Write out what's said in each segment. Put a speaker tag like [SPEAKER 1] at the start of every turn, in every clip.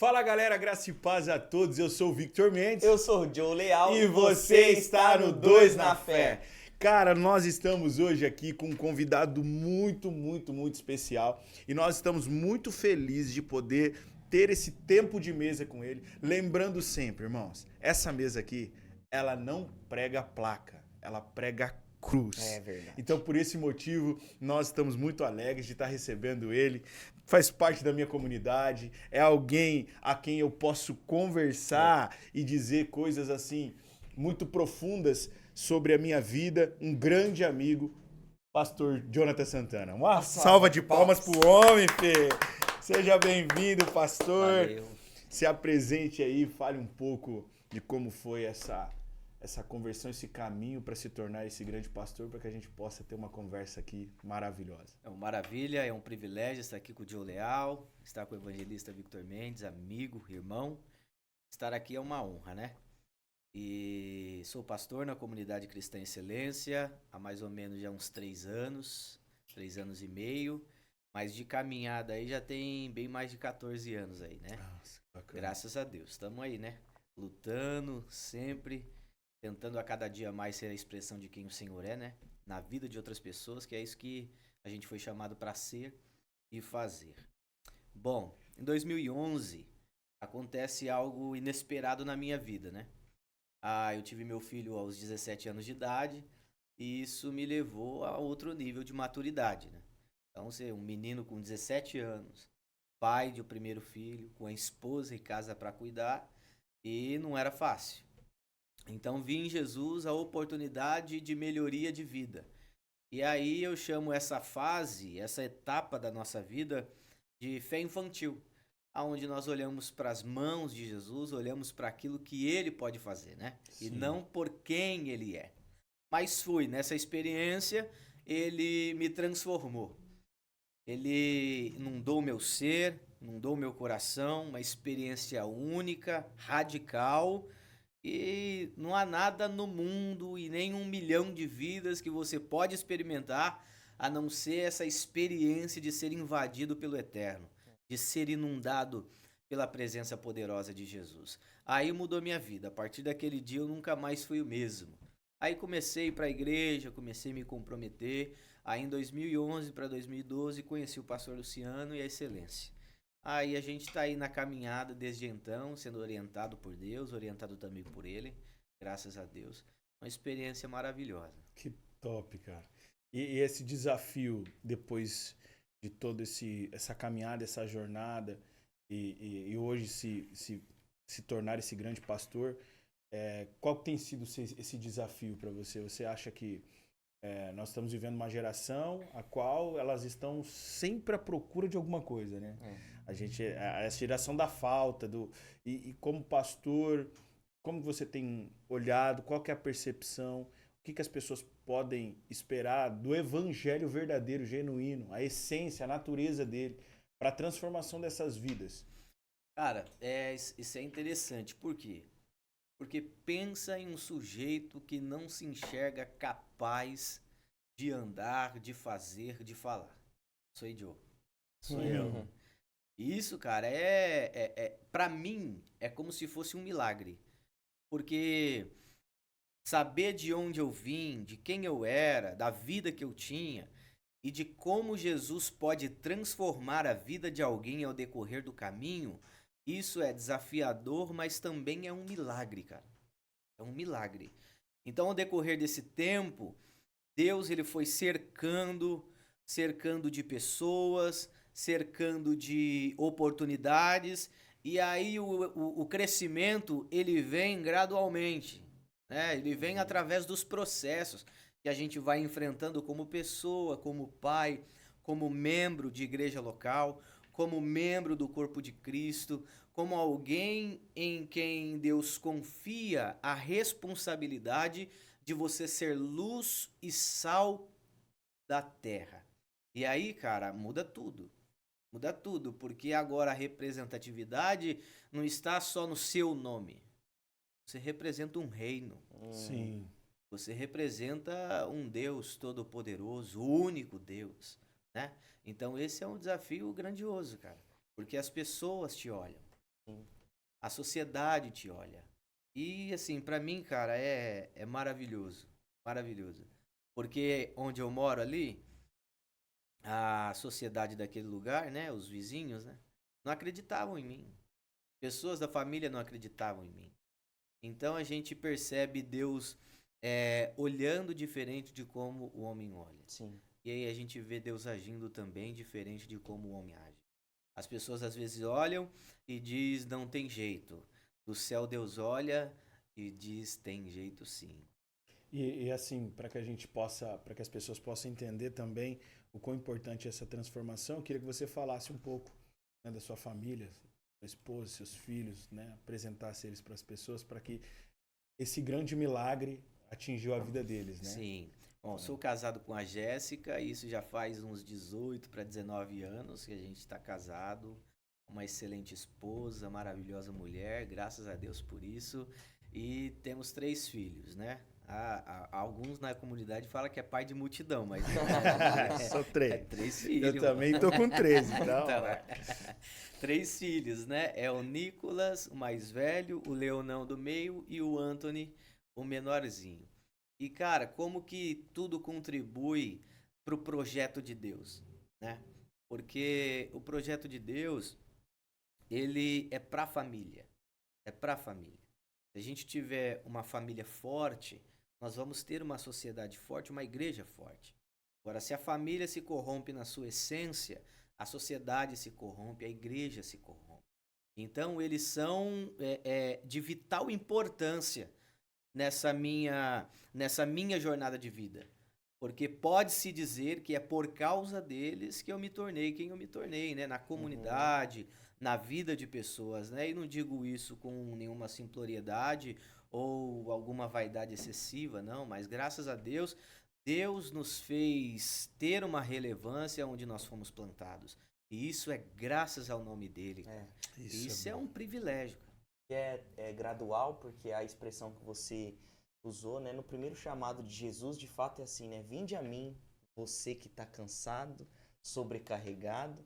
[SPEAKER 1] Fala galera, graça e paz a todos, eu sou o Victor Mendes.
[SPEAKER 2] Eu sou o Joe Leal
[SPEAKER 1] E você está no Dois na Fé. Cara, nós estamos hoje aqui com um convidado muito especial e nós estamos muito felizes de poder ter esse tempo de mesa com ele. Lembrando sempre, irmãos, essa mesa aqui, ela não prega placa, ela prega cruz.
[SPEAKER 2] É verdade.
[SPEAKER 1] Então, por esse motivo, nós estamos muito alegres de estar recebendo ele. Faz parte da minha comunidade, é alguém a quem eu posso conversar e dizer coisas assim muito profundas sobre a minha vida. Um grande amigo, pastor Jonathan Santana. Uma salva de palmas pro homem, Fê. Seja bem-vindo, pastor.
[SPEAKER 2] Valeu.
[SPEAKER 1] Se apresente aí, fale um pouco de como foi essa conversão, esse caminho para se tornar esse grande pastor, para que a gente possa ter uma conversa aqui maravilhosa.
[SPEAKER 2] É uma maravilha, é um privilégio estar aqui com o Joe Leal, estar com o evangelista Victor Mendes, amigo, irmão. Estar aqui é uma honra, né? E sou pastor na comunidade Cristã Excelência há mais ou menos já uns 3 anos e meio. Mas de caminhada aí já tem bem mais de 14 anos aí, né?
[SPEAKER 1] Nossa, que bacana.
[SPEAKER 2] Graças a Deus. Estamos aí, né? Lutando sempre, tentando a cada dia mais ser a expressão de quem o Senhor é, né? Na vida de outras pessoas, que é isso que a gente foi chamado para ser e fazer. Bom, em 2011 acontece algo inesperado na minha vida, né? Eu tive meu filho aos 17 anos de idade e isso me levou a outro nível de maturidade, né? Então, ser um menino com 17 anos, pai de um primeiro filho, com a esposa em casa para cuidar, e não era fácil. Então vi em Jesus a oportunidade de melhoria de vida. E aí eu chamo essa fase, essa etapa da nossa vida de fé infantil, aonde nós olhamos para as mãos de Jesus, olhamos para aquilo que ele pode fazer, né?
[SPEAKER 1] Sim.
[SPEAKER 2] E não por quem ele é. Mas fui nessa experiência, ele me transformou. Ele inundou meu ser, inundou meu coração, uma experiência única, radical. E não há nada no mundo e nem 1 milhão de vidas que você pode experimentar a não ser essa experiência de ser invadido pelo Eterno, de ser inundado pela presença poderosa de Jesus. Aí mudou minha vida. A partir daquele dia eu nunca mais fui o mesmo. Aí comecei a ir para a igreja, comecei a me comprometer. Aí em 2011 para 2012 conheci o pastor Luciano e a Excelência. Aí a gente está aí na caminhada desde então, sendo orientado por Deus, orientado também por Ele, graças a Deus. Uma experiência maravilhosa.
[SPEAKER 1] Que top, cara. E esse desafio, depois de toda essa caminhada, essa jornada, e hoje se tornar esse grande pastor, qual tem sido esse desafio para você? Você acha que nós estamos vivendo uma geração a qual elas estão sempre à procura de alguma coisa, né? Essa geração da falta, e como pastor, como você tem olhado, qual que é a percepção, o que as pessoas podem esperar do evangelho verdadeiro, genuíno, a essência, a natureza dele, para a transformação dessas vidas?
[SPEAKER 2] Cara, isso é interessante. Por quê? Porque pensa em um sujeito que não se enxerga capaz de andar, de fazer, de falar. Sou eu. Sou eu. Isso, cara, pra mim, é como se fosse um milagre. Porque saber de onde eu vim, de quem eu era, da vida que eu tinha e de como Jesus pode transformar a vida de alguém ao decorrer do caminho, isso é desafiador, mas também é um milagre, cara. É um milagre. Então, ao decorrer desse tempo, Deus ele foi cercando de pessoas, cercando de oportunidades, e aí o crescimento ele vem gradualmente, né? Ele vem através dos processos que a gente vai enfrentando como pessoa, como pai, como membro de igreja local, como membro do corpo de Cristo, como alguém em quem Deus confia a responsabilidade de você ser luz e sal da terra. E aí, cara, muda tudo. Muda tudo, porque agora a representatividade não está só no seu nome. Você representa um reino.
[SPEAKER 1] Sim.
[SPEAKER 2] Você representa um Deus todo-poderoso, o único Deus, né? Então esse é um desafio grandioso, cara. Porque as pessoas te olham.
[SPEAKER 3] Sim.
[SPEAKER 2] A sociedade te olha. E assim, pra mim, cara, é maravilhoso. Maravilhoso. Porque onde eu moro ali, a sociedade daquele lugar, né? Os vizinhos, né? Não acreditavam em mim. Pessoas da família não acreditavam em mim. Então a gente percebe Deus olhando diferente de como o homem olha.
[SPEAKER 3] Sim.
[SPEAKER 2] E aí a gente vê Deus agindo também diferente de como o homem age. As pessoas às vezes olham e diz não tem jeito. Do céu Deus olha e diz tem jeito sim.
[SPEAKER 1] Assim, para que a gente possa, para que as pessoas possam entender também o quão importante é essa transformação, eu queria que você falasse um pouco, né, da sua família, sua esposa, seus filhos, né, apresentasse eles para as pessoas, para que esse grande milagre atingiu a vida deles, né?
[SPEAKER 2] Sim. Bom, sou casado com a Jéssica, isso já faz uns 18 para 19 anos que a gente está casado. Uma excelente esposa, maravilhosa mulher, graças a Deus por isso. E temos 3 filhos, né? Alguns na comunidade falam que é pai de multidão, mas não é.
[SPEAKER 1] Só 3.
[SPEAKER 2] 3 filhos.
[SPEAKER 1] Eu também tô com 13, então.
[SPEAKER 2] Então, 3 filhos, né? É o Nicolas, o mais velho, o Leonão do meio e o Anthony, o menorzinho. E, cara, como que tudo contribui pro projeto de Deus, né? Porque o projeto de Deus, ele é pra família. É pra família. Se a gente tiver uma família forte, nós vamos ter uma sociedade forte, uma igreja forte. Agora, se a família se corrompe na sua essência, a sociedade se corrompe, a igreja se corrompe. Então, eles são de vital importância nessa minha jornada de vida. Porque pode-se dizer que é por causa deles que eu me tornei quem eu me tornei, né? Na comunidade, na vida de pessoas, né? E não digo isso com nenhuma simploriedade ou alguma vaidade excessiva, não, mas graças a Deus, Deus nos fez ter uma relevância onde nós fomos plantados. E isso é graças ao nome dele.
[SPEAKER 3] É.
[SPEAKER 2] Isso é
[SPEAKER 1] bom.
[SPEAKER 2] um privilégio.
[SPEAKER 3] É gradual, porque a expressão que você usou, né, no primeiro chamado de Jesus, de fato é assim, né? Vinde a mim, você que está cansado, sobrecarregado,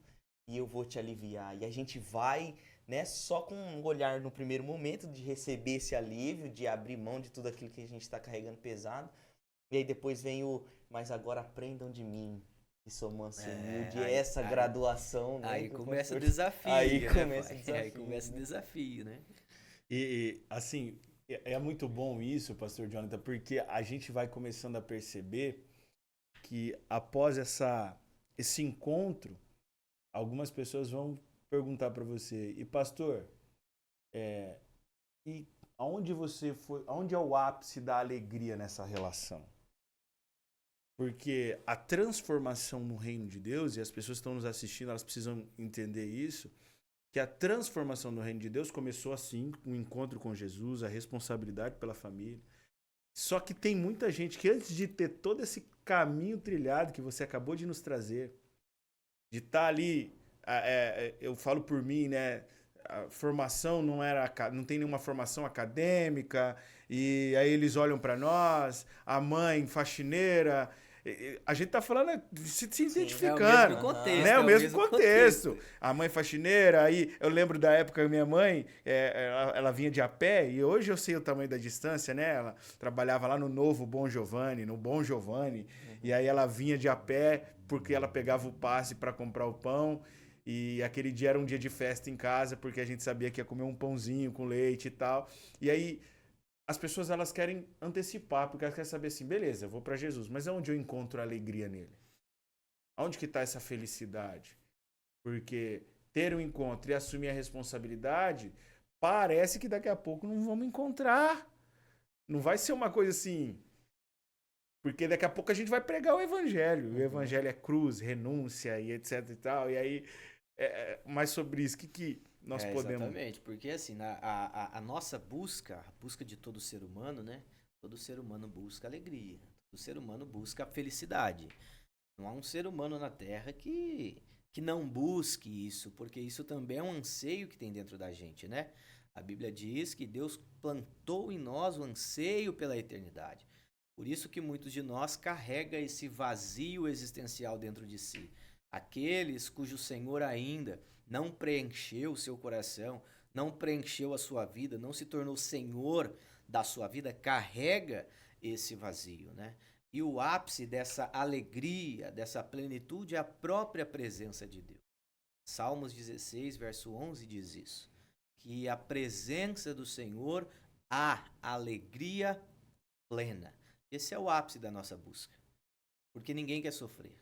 [SPEAKER 3] e eu vou te aliviar. E a gente vai, né, só com um olhar no primeiro momento de receber esse alívio, de abrir mão de tudo aquilo que a gente está carregando pesado. E aí depois vem mas agora aprendam de mim, que sou manso e humilde.
[SPEAKER 2] aí-
[SPEAKER 3] Essa
[SPEAKER 2] aí-
[SPEAKER 3] graduação, né?
[SPEAKER 2] Aí
[SPEAKER 3] do
[SPEAKER 2] começa o
[SPEAKER 3] pastor.
[SPEAKER 2] desafio,
[SPEAKER 3] Aí
[SPEAKER 2] né,
[SPEAKER 3] começa
[SPEAKER 2] pai?
[SPEAKER 3] o desafio,
[SPEAKER 2] Aí começa o
[SPEAKER 3] né?
[SPEAKER 2] desafio, né?
[SPEAKER 1] Assim, é muito bom isso, pastor Jonathan, porque a gente vai começando a perceber que após esse encontro, algumas pessoas vão perguntar para você, e pastor, e aonde você foi, aonde é o ápice da alegria nessa relação? Porque a transformação no reino de Deus, e as pessoas que estão nos assistindo, elas precisam entender isso, que a transformação no reino de Deus começou assim, com o encontro com Jesus, a responsabilidade pela família. Só que tem muita gente que antes de ter todo esse caminho trilhado que você acabou de nos trazer, de estar ali, eu falo por mim, né? A formação não tem nenhuma formação acadêmica, e aí eles olham para nós, a mãe faxineira. A gente tá falando, se identificando.
[SPEAKER 2] É o mesmo contexto.
[SPEAKER 1] Né?
[SPEAKER 2] é
[SPEAKER 1] O mesmo contexto. A mãe faxineira, aí eu lembro da época que minha mãe, ela vinha de a pé, e hoje eu sei o tamanho da distância, né? Ela trabalhava lá no novo Bom Giovanni, no Bom Giovanni, e aí ela vinha de a pé porque ela pegava o passe para comprar o pão, e aquele dia era um dia de festa em casa, porque a gente sabia que ia comer um pãozinho com leite e tal. E aí as pessoas elas querem antecipar, porque elas querem saber assim, beleza, eu vou para Jesus, mas aonde eu encontro a alegria nele? Aonde que está essa felicidade? Porque ter um encontro e assumir a responsabilidade, parece que daqui a pouco não vamos encontrar. Não vai ser uma coisa assim. Porque daqui a pouco a gente vai pregar o evangelho. O evangelho é cruz, renúncia e etc e tal. E aí, mais sobre isso, o que nós podemos...
[SPEAKER 2] Exatamente, porque assim, a nossa busca, a busca de todo ser humano, né? Todo ser humano busca alegria. Todo ser humano busca a felicidade. Não há um ser humano na Terra que não busque isso, porque isso também é um anseio que tem dentro da gente, né? A Bíblia diz que Deus plantou em nós o anseio pela eternidade. Por isso que muitos de nós carregam esse vazio existencial dentro de si. Aqueles cujo Senhor ainda não preencheu o seu coração, não preencheu a sua vida, não se tornou senhor da sua vida, carrega esse vazio, né? E o ápice dessa alegria, dessa plenitude é a própria presença de Deus. Salmos 16, verso 11 diz isso, que a presença do Senhor há alegria plena. Esse é o ápice da nossa busca, porque ninguém quer sofrer.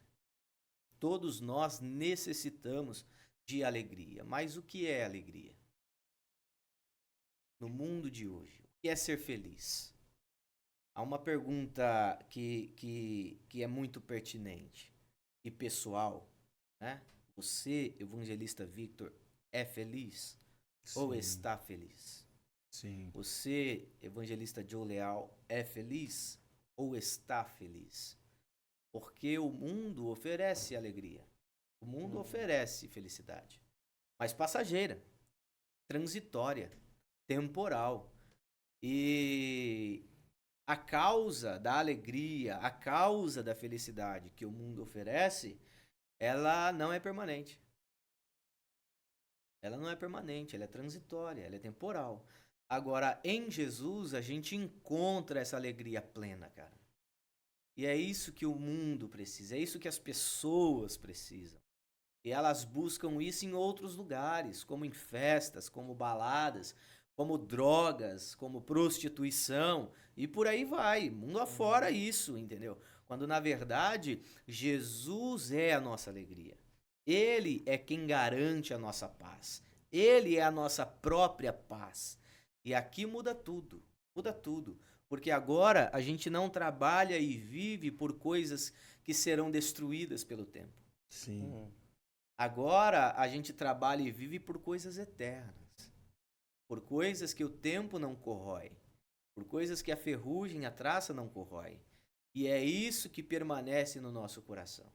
[SPEAKER 2] Todos nós necessitamos de alegria. Mas o que é alegria? No mundo de hoje, o que é ser feliz? Há uma pergunta que é muito pertinente e pessoal, né? Você, evangelista Victor, é feliz ou
[SPEAKER 1] Sim,
[SPEAKER 2] está feliz?
[SPEAKER 1] sim.
[SPEAKER 2] Você, evangelista Joe Leal, é feliz ou está feliz? Porque o mundo oferece alegria. O mundo oferece felicidade. Mas passageira, transitória, temporal. E a causa da alegria, a causa da felicidade que o mundo oferece, ela não é permanente. Ela não é permanente, ela é transitória, ela é temporal. Agora, em Jesus, a gente encontra essa alegria plena, cara. E é isso que o mundo precisa, é isso que as pessoas precisam. E elas buscam isso em outros lugares, como em festas, como baladas, como drogas, como prostituição, e por aí vai, mundo afora isso, entendeu? Quando na verdade, Jesus é a nossa alegria. Ele é quem garante a nossa paz. Ele é a nossa própria paz. E aqui muda tudo, muda tudo. Porque agora a gente não trabalha e vive por coisas que serão destruídas pelo tempo.
[SPEAKER 1] Sim.
[SPEAKER 2] Agora a gente trabalha e vive por coisas eternas. Por coisas que o tempo não corrói. Por coisas que a ferrugem, a traça não corrói. E é isso que permanece no nosso coração.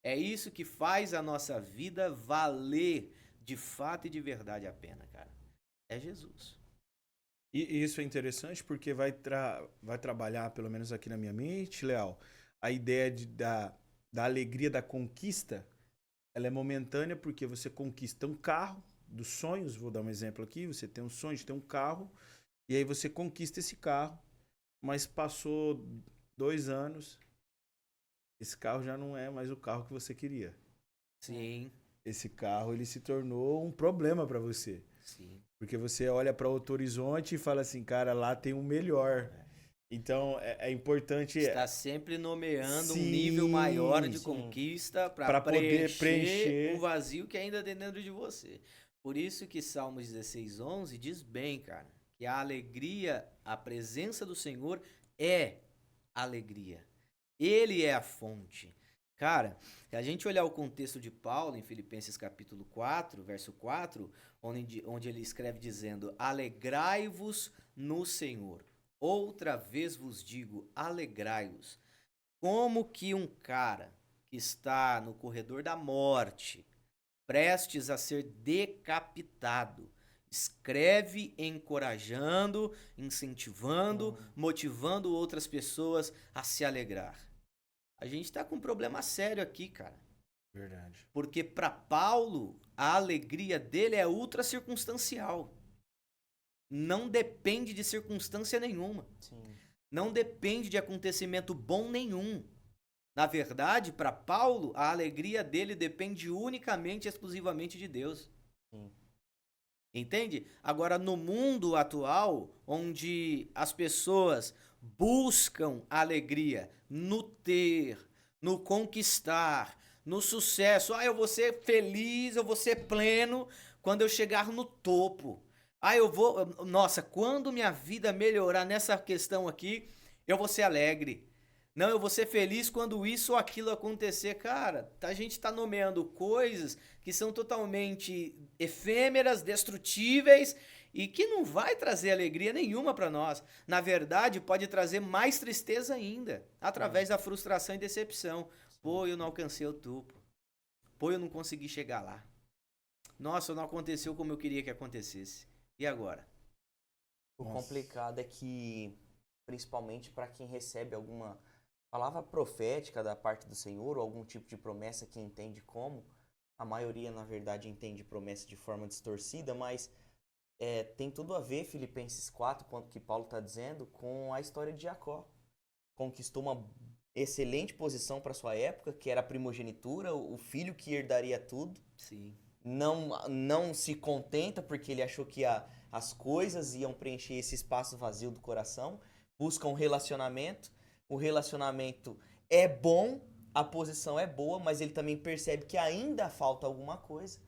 [SPEAKER 2] É isso que faz a nossa vida valer de fato e de verdade a pena, cara. É Jesus.
[SPEAKER 1] E isso é interessante porque vai trabalhar, pelo menos aqui na minha mente, Leal, a ideia da alegria da conquista. Ela é momentânea porque você conquista um carro dos sonhos. Vou dar um exemplo aqui. Você tem um sonho de ter um carro e aí você conquista esse carro, mas passou 2 anos, esse carro já não é mais o carro que você queria.
[SPEAKER 2] Sim,
[SPEAKER 1] Esse carro ele se tornou um problema para você.
[SPEAKER 2] sim.
[SPEAKER 1] Porque você olha para outro horizonte e fala assim, cara, lá tem um melhor. Então é importante
[SPEAKER 2] Está sempre nomeando um
[SPEAKER 1] Sim,
[SPEAKER 2] nível maior de
[SPEAKER 3] sim.
[SPEAKER 2] conquista
[SPEAKER 1] Pra
[SPEAKER 2] para
[SPEAKER 1] poder preencher.
[SPEAKER 2] o vazio que ainda tem dentro de você. Por isso que Salmos 16:11 diz bem, cara, que a alegria, a presença do Senhor é alegria. Ele é a fonte. Cara, se a gente olhar o contexto de Paulo em Filipenses capítulo 4, verso 4, onde ele escreve dizendo: alegrai-vos no Senhor. Outra vez vos digo, alegrai-vos. Como que um cara que está no corredor da morte, prestes a ser decapitado, escreve encorajando, incentivando, motivando outras pessoas a se alegrar. A gente está com um problema sério aqui, cara.
[SPEAKER 1] Verdade.
[SPEAKER 2] Porque para Paulo, a alegria dele é ultra circunstancial. Não depende de circunstância nenhuma.
[SPEAKER 3] Sim.
[SPEAKER 2] Não depende de acontecimento bom nenhum. Na verdade, para Paulo, a alegria dele depende unicamente e exclusivamente de Deus.
[SPEAKER 3] Sim.
[SPEAKER 2] Entende? Agora, no mundo atual, onde as pessoas buscam alegria no ter, no conquistar, no sucesso. Eu vou ser feliz, eu vou ser pleno quando eu chegar no topo. Eu vou. Nossa, quando minha vida melhorar nessa questão aqui, eu vou ser alegre. Não, eu vou ser feliz quando isso ou aquilo acontecer. Cara, a gente tá nomeando coisas que são totalmente efêmeras, destrutíveis e que não vai trazer alegria nenhuma para nós. Na verdade, pode trazer mais tristeza ainda, através da frustração e decepção. Pô, eu não alcancei o topo. Pô, eu não consegui chegar lá. Nossa, não aconteceu como eu queria que acontecesse. E agora?
[SPEAKER 3] O
[SPEAKER 1] Nossa.
[SPEAKER 3] complicado é que, principalmente para quem recebe alguma palavra profética da parte do Senhor, ou algum tipo de promessa que entende como, a maioria, na verdade, entende promessa de forma distorcida, mas tem tudo a ver, Filipenses 4, quanto que Paulo está dizendo, com a história de Jacó. Conquistou uma excelente posição para sua época, que era a primogenitura, o filho que herdaria tudo.
[SPEAKER 2] Sim.
[SPEAKER 3] Não se contenta porque ele achou que as coisas iam preencher esse espaço vazio do coração. Busca um relacionamento. O relacionamento é bom, a posição é boa, mas ele também percebe que ainda falta alguma coisa.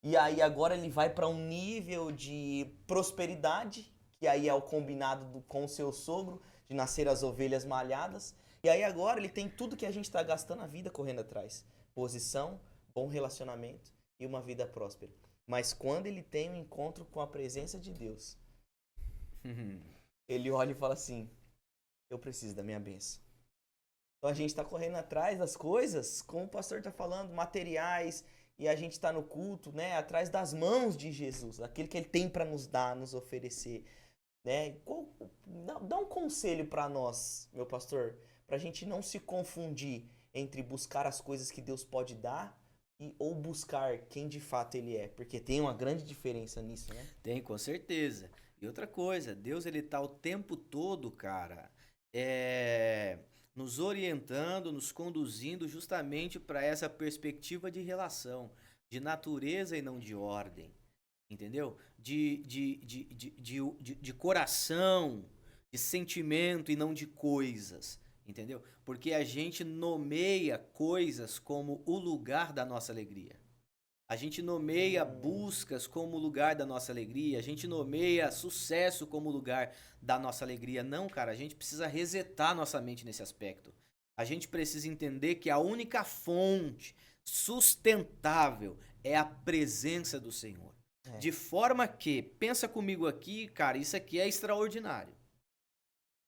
[SPEAKER 3] E aí agora ele vai para um nível de prosperidade, que aí é o combinado com o seu sogro, de nascer as ovelhas malhadas. E aí agora ele tem tudo que a gente está gastando a vida correndo atrás. Posição, bom relacionamento e uma vida próspera. Mas quando ele tem um encontro com a presença de Deus, ele olha e fala assim, eu preciso da minha bênção. Então a gente está correndo atrás das coisas, como o pastor está falando, materiais, e a gente está no culto, né, atrás das mãos de Jesus, aquilo que ele tem para nos dar, nos oferecer. Né? Dá um conselho para nós, meu pastor, para a gente não se confundir entre buscar as coisas que Deus pode dar ou buscar quem de fato Ele é, porque tem uma grande diferença nisso, né?
[SPEAKER 2] Tem, com certeza. E outra coisa, Deus ele tá o tempo todo, cara, nos orientando, nos conduzindo justamente para essa perspectiva de relação, de natureza e não de ordem, entendeu? De coração, de sentimento e não de coisas, entendeu? Porque a gente nomeia coisas como o lugar da nossa alegria. A gente nomeia buscas como lugar da nossa alegria, a gente nomeia sucesso como lugar da nossa alegria. Não, cara, a gente precisa resetar nossa mente nesse aspecto. A gente precisa entender que a única fonte sustentável é a presença do Senhor. De forma que, pensa comigo aqui, cara, isso aqui é extraordinário.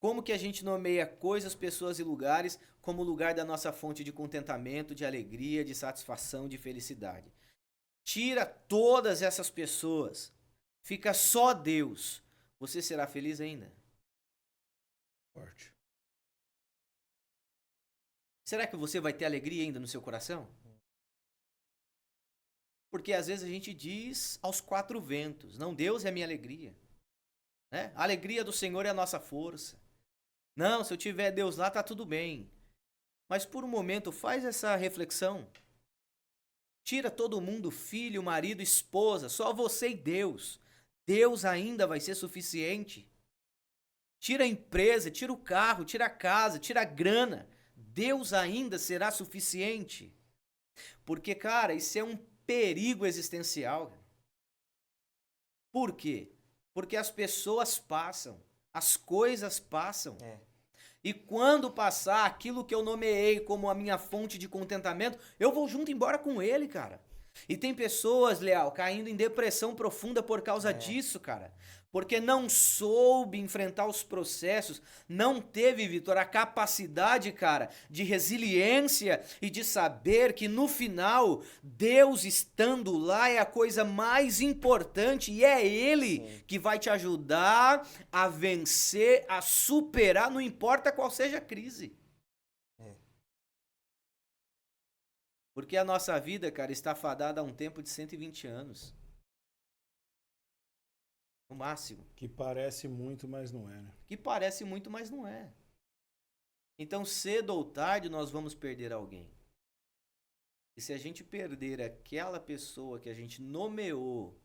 [SPEAKER 2] Como que a gente nomeia coisas, pessoas e lugares como lugar da nossa fonte de contentamento, de alegria, de satisfação, de felicidade. Tira todas essas pessoas, fica só Deus. Você será feliz ainda?
[SPEAKER 1] Forte.
[SPEAKER 2] Será que você vai ter alegria ainda no seu coração? Porque às vezes a gente diz aos quatro ventos, não, Deus é a minha alegria. Né? A alegria do Senhor é a nossa força. Não, se eu tiver Deus lá, tá tudo bem. Mas por um momento, faz essa reflexão. Tira todo mundo, filho, marido, esposa, só você e Deus. Deus ainda vai ser suficiente. Tira a empresa, tira o carro, tira a casa, tira a grana. Deus ainda será suficiente. Porque, cara, isso é um perigo existencial. Por quê? Porque as pessoas passam, as coisas passam. E quando passar aquilo que eu nomeei como a minha fonte de contentamento, eu vou junto embora com ele, cara. E tem pessoas, Leal, caindo em depressão profunda por causa disso, cara. Porque não soube enfrentar os processos, não teve, Vitor, a capacidade, cara, de resiliência e de saber que no final, Deus estando lá é a coisa mais importante e é Ele que vai te ajudar a vencer, a superar, não importa qual seja a crise. Porque a nossa vida, cara, está fadada a um tempo de 120 anos. No máximo.
[SPEAKER 1] Que parece muito, mas não é, né?
[SPEAKER 2] Que parece muito, mas não é. Então, cedo ou tarde, nós vamos perder alguém. E se a gente perder aquela pessoa que a gente nomeou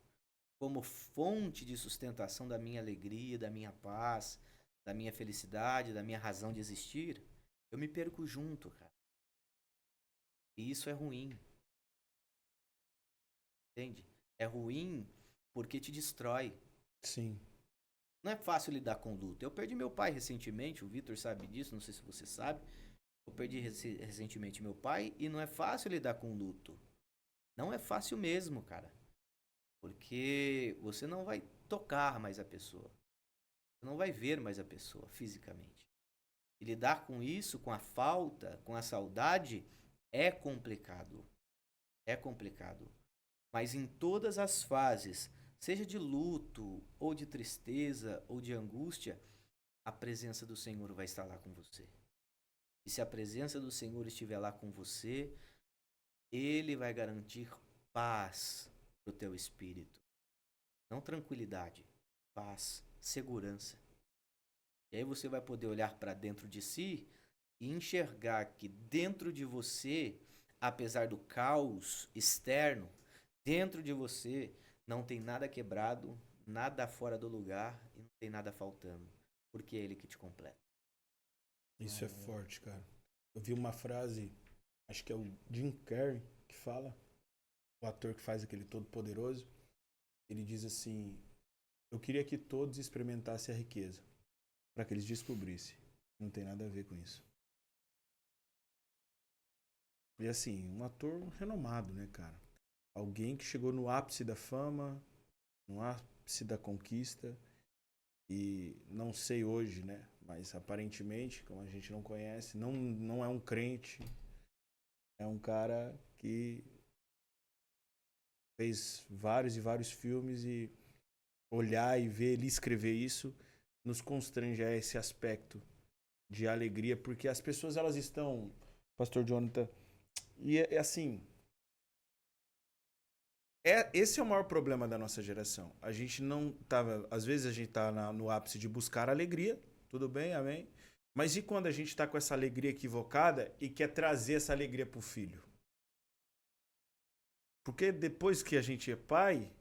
[SPEAKER 2] como fonte de sustentação da minha alegria, da minha paz, da minha felicidade, da minha razão de existir, eu me perco junto, cara. E isso é ruim. Entende? É ruim porque te destrói.
[SPEAKER 1] Sim.
[SPEAKER 2] Não é fácil lidar com luto. Eu perdi meu pai recentemente, o Vitor sabe disso, não sei se você sabe. Eu perdi recentemente meu pai e não é fácil lidar com luto. Não é fácil mesmo, cara. Porque você não vai tocar mais a pessoa. Você não vai ver mais a pessoa fisicamente. E lidar com isso, com a falta, com a saudade, é complicado. É complicado. Mas em todas as fases, seja de luto, ou de tristeza, ou de angústia, a presença do Senhor vai estar lá com você. E se a presença do Senhor estiver lá com você, Ele vai garantir paz para o teu espírito. não tranquilidade, paz, segurança. E aí você vai poder olhar para dentro de si e enxergar que dentro de você, apesar do caos externo, dentro de você não tem nada quebrado, nada fora do lugar e não tem nada faltando, porque é Ele que te completa.
[SPEAKER 1] Isso é forte, cara. Eu vi uma frase, acho que é o Jim Carrey que fala, o ator que faz aquele Todo-Poderoso. Ele diz assim: eu queria que todos experimentassem a riqueza, para que eles descobrissem. Não tem nada a ver com isso. E assim, um ator renomado, né, cara? Alguém que chegou no ápice da fama, no ápice da conquista. E não sei hoje, né? Mas aparentemente, como a gente não conhece, não é um crente. É um cara que fez vários e vários filmes, e olhar e ver ele escrever isso nos constrange a esse aspecto de alegria, porque as pessoas, elas estão, Pastor Jonathan, e é assim, esse é o maior problema da nossa geração. A gente não tava, às vezes a gente tá no ápice de buscar alegria, tudo bem, amém? Mas e quando a gente tá com essa alegria equivocada e quer trazer essa alegria pro filho? Porque depois que a gente é pai,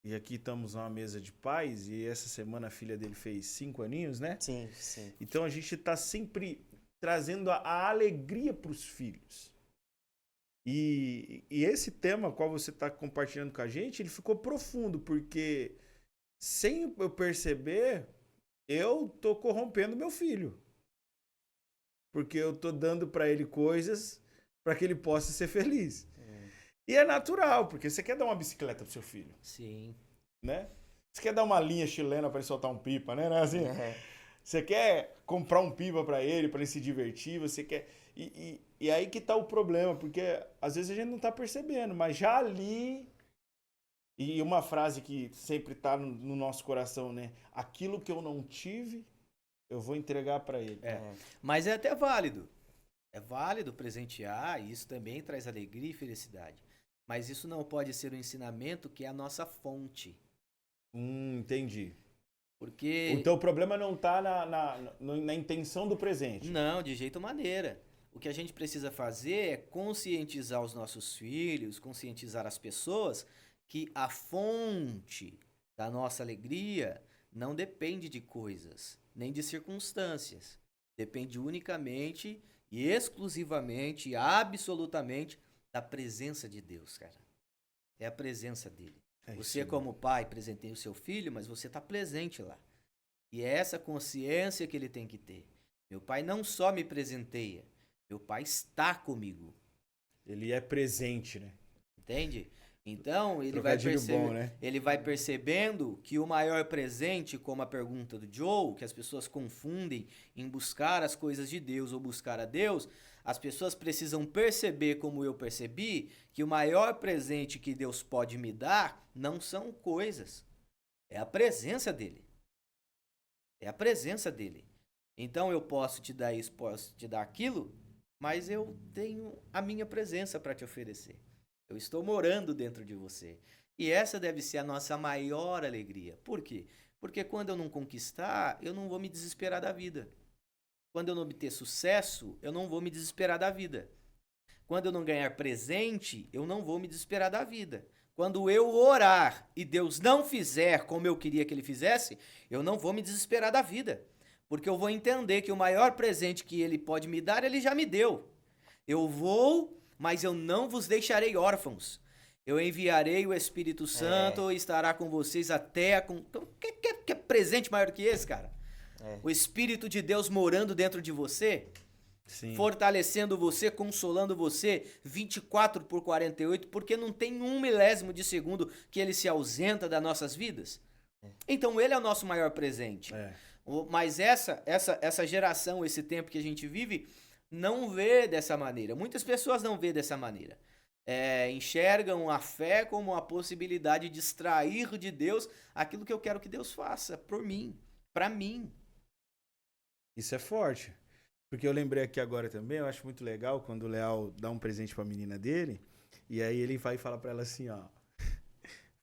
[SPEAKER 1] e aqui estamos numa mesa de pais, e essa semana a filha dele fez 5 aninhos, né?
[SPEAKER 3] Sim, sim.
[SPEAKER 1] Então a gente tá sempre trazendo a alegria pros filhos. E esse tema qual você está compartilhando com a gente, ele ficou profundo, porque sem eu perceber, eu tô corrompendo meu filho. Porque eu tô dando para ele coisas para que ele possa ser feliz. E é natural, porque você quer dar uma bicicleta pro seu filho,
[SPEAKER 2] Sim.
[SPEAKER 1] né? Você quer dar uma linha chilena para ele soltar um pipa, né? Não é assim?
[SPEAKER 3] É.
[SPEAKER 1] Você quer comprar um pipa para ele se divertir, você quer... E aí que tá o problema, porque às vezes a gente não tá percebendo, mas já ali... E uma frase que sempre tá no nosso coração, né? Aquilo que eu não tive, eu vou entregar para ele.
[SPEAKER 2] Mas é até válido. É válido presentear, e isso também traz alegria e felicidade. Mas isso não pode ser um ensinamento que é a nossa fonte.
[SPEAKER 1] Entendi.
[SPEAKER 2] Porque...
[SPEAKER 1] Então o problema não tá na intenção do presente.
[SPEAKER 2] Não, de jeito maneira. O que a gente precisa fazer é conscientizar os nossos filhos, conscientizar as pessoas que a fonte da nossa alegria não depende de coisas, nem de circunstâncias. Depende unicamente e exclusivamente e absolutamente da presença de Deus, cara. É a presença dele. Você, como pai, presenteia o seu filho, mas você está presente lá. E é essa consciência que ele tem que ter. Meu pai não só me presenteia, meu pai está comigo.
[SPEAKER 1] Ele é presente, né?
[SPEAKER 2] Entende? Então,
[SPEAKER 1] Bom, né?
[SPEAKER 2] ele vai percebendo que o maior presente, como a pergunta do Joe, que as pessoas confundem em buscar as coisas de Deus ou buscar a Deus, as pessoas precisam perceber, como eu percebi, que o maior presente que Deus pode me dar não são coisas, é a presença dele. É a presença dele. Então eu posso te dar isso, posso te dar aquilo, mas eu tenho a minha presença para te oferecer. Eu estou morando dentro de você. E essa deve ser a nossa maior alegria. Por quê? Porque quando eu não conquistar, eu não vou me desesperar da vida. Quando eu não obter sucesso, eu não vou me desesperar da vida. Quando eu não ganhar presente, eu não vou me desesperar da vida. Quando eu orar e Deus não fizer como eu queria que ele fizesse, eu não vou me desesperar da vida. Porque eu vou entender que o maior presente que ele pode me dar, ele já me deu. Eu vou, mas eu não vos deixarei órfãos. Eu enviarei o Espírito Santo e estará com vocês até a... Então, que é presente maior do que esse, cara? O Espírito de Deus morando dentro de você,
[SPEAKER 1] Sim.
[SPEAKER 2] Fortalecendo você, consolando você 24/48, porque não tem 1 milésimo de segundo que ele se ausenta das nossas vidas. Então ele é o nosso maior presente. Mas essa geração, esse tempo que a gente vive, não vê dessa maneira. Muitas pessoas não vê dessa maneira. Enxergam a fé como a possibilidade de extrair de Deus aquilo que eu quero que Deus faça por mim, para mim.
[SPEAKER 1] Isso é forte. Porque eu lembrei aqui agora também, eu acho muito legal quando o Leal dá um presente pra menina dele, e aí ele vai falar pra ela assim, ó: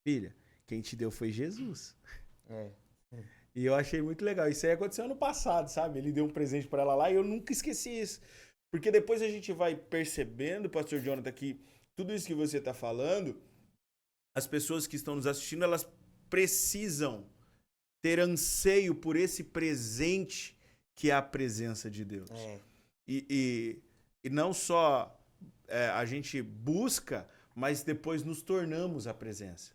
[SPEAKER 1] filha, quem te deu foi Jesus.
[SPEAKER 3] É.
[SPEAKER 1] E eu achei muito legal. Isso aí aconteceu ano passado, sabe? Ele deu um presente pra ela lá e eu nunca esqueci isso. Porque depois a gente vai percebendo, Pastor Jonathan, que tudo isso que você tá falando, as pessoas que estão nos assistindo, elas precisam ter anseio por esse presente que é a presença de Deus.
[SPEAKER 3] É.
[SPEAKER 1] E não só a gente busca, mas depois nos tornamos a presença.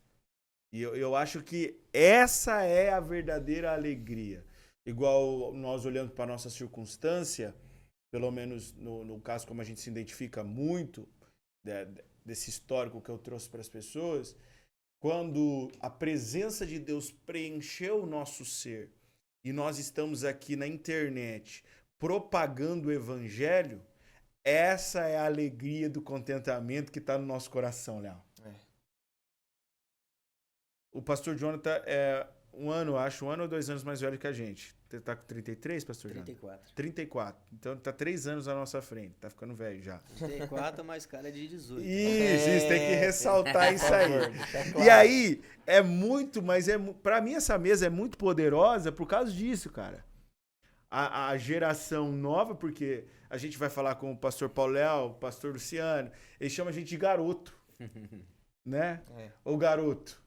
[SPEAKER 1] E eu acho que essa é a verdadeira alegria. Igual nós olhando para a nossa circunstância, pelo menos no caso como a gente se identifica muito desse histórico que eu trouxe para as pessoas, quando a presença de Deus preencheu o nosso ser e nós estamos aqui na internet propagando o evangelho, essa é a alegria do contentamento que está no nosso coração, Léo. O pastor Jonathan é um ano ou 2 anos mais velho que a gente. Você tá com 33, pastor Jonathan?
[SPEAKER 2] 34.
[SPEAKER 1] 34. Então ele tá 3 anos à nossa frente. Tá ficando velho já.
[SPEAKER 2] 34, mas cara é de 18.
[SPEAKER 1] Isso, tem que ressaltar isso aí.
[SPEAKER 3] Tá claro.
[SPEAKER 1] E aí, é muito, mas pra mim essa mesa é muito poderosa por causa disso, cara. A geração nova, porque a gente vai falar com o pastor Paulo Léo, o pastor Luciano, eles chamam a gente de garoto, né? Ou garoto.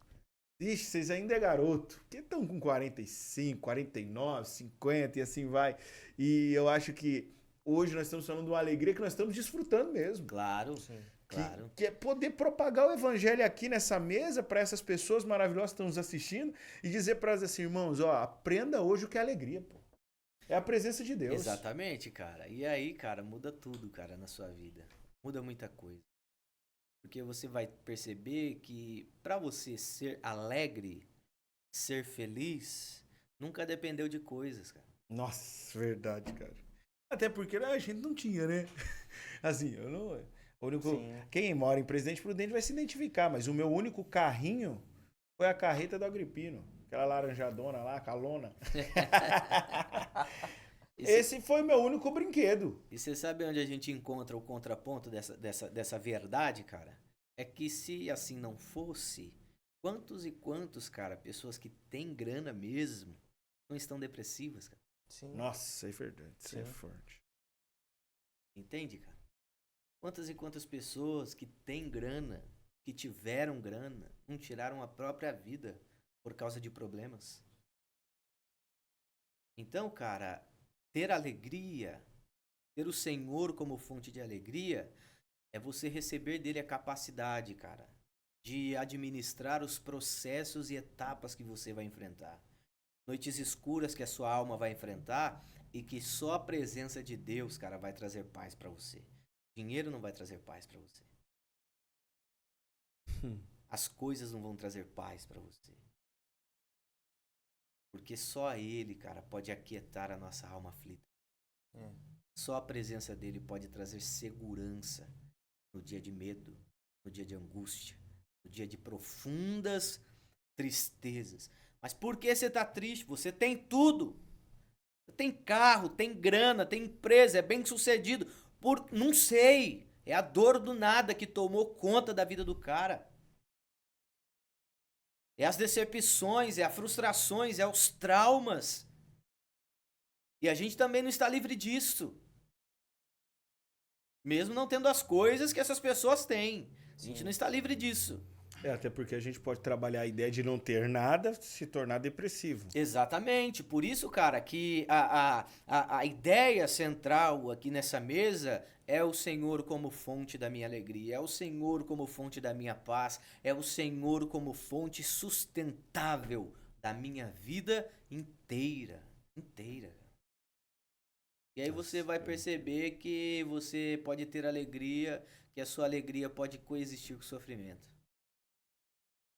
[SPEAKER 1] Ixi, vocês ainda é garoto. Porque estão com 45, 49, 50 e assim vai. E eu acho que hoje nós estamos falando de uma alegria que nós estamos desfrutando mesmo.
[SPEAKER 2] Claro,
[SPEAKER 3] Sim.
[SPEAKER 2] claro.
[SPEAKER 1] Que é poder propagar o evangelho aqui nessa mesa para essas pessoas maravilhosas que estão nos assistindo e dizer para elas assim, irmãos, ó, aprenda hoje o que é alegria, pô. É a presença de Deus.
[SPEAKER 2] Exatamente, cara. E aí, cara, muda tudo, cara, na sua vida. Muda muita coisa. Porque você vai perceber que pra você ser alegre, ser feliz, nunca dependeu de coisas, cara.
[SPEAKER 1] Nossa, verdade, cara. Até porque a gente não tinha, né? Assim, eu não...
[SPEAKER 3] Sim.
[SPEAKER 1] Quem mora em Presidente Prudente vai se identificar, mas o meu único carrinho foi a carreta do Agripino. Aquela laranjadona lá, calona. Esse foi o meu único brinquedo.
[SPEAKER 2] E você sabe onde a gente encontra o contraponto dessa verdade, cara? É que se assim não fosse, quantos e quantos, cara, pessoas que têm grana mesmo, não estão depressivas, cara?
[SPEAKER 3] Sim.
[SPEAKER 1] Nossa, é verdade. Isso é
[SPEAKER 3] Sim.
[SPEAKER 1] forte.
[SPEAKER 2] Entende, cara? Quantas e quantas pessoas que têm grana, que tiveram grana, não tiraram a própria vida por causa de problemas? Então, cara, ter alegria, ter o Senhor como fonte de alegria, é você receber dele a capacidade, cara, de administrar os processos e etapas que você vai enfrentar. Noites escuras que a sua alma vai enfrentar e que só a presença de Deus, cara, vai trazer paz pra você. Dinheiro não vai trazer paz pra você. As coisas não vão trazer paz pra você. Porque só Ele, cara, pode aquietar a nossa alma aflita. Só a presença dele pode trazer segurança no dia de medo, no dia de angústia, no dia de profundas tristezas. Mas por que você tá triste? Você tem tudo. Você tem carro, tem grana, tem empresa, é bem sucedido. Não sei. É a dor do nada que tomou conta da vida do cara. É as decepções, é as frustrações, é os traumas. E a gente também não está livre disso. Mesmo não tendo as coisas que essas pessoas têm. A gente não está livre disso.
[SPEAKER 1] Até porque a gente pode trabalhar a ideia de não ter nada, se tornar depressivo.
[SPEAKER 2] Exatamente. Por isso, cara, que a ideia central aqui nessa mesa é o Senhor como fonte da minha alegria, é o Senhor como fonte da minha paz, é o Senhor como fonte sustentável da minha vida inteira. Inteira. E aí você vai perceber que você pode ter alegria, que a sua alegria pode coexistir com o sofrimento.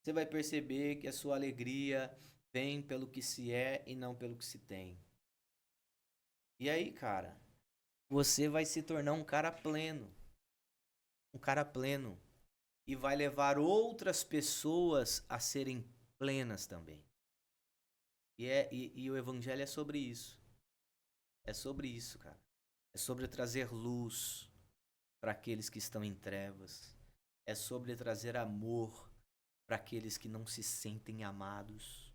[SPEAKER 2] Você vai perceber que a sua alegria vem pelo que se é e não pelo que se tem. E aí, cara, você vai se tornar um cara pleno. Um cara pleno. E vai levar outras pessoas a serem plenas também. E o evangelho é sobre isso. É sobre isso, cara. É sobre trazer luz para aqueles que estão em trevas. É sobre trazer amor para aqueles que não se sentem amados.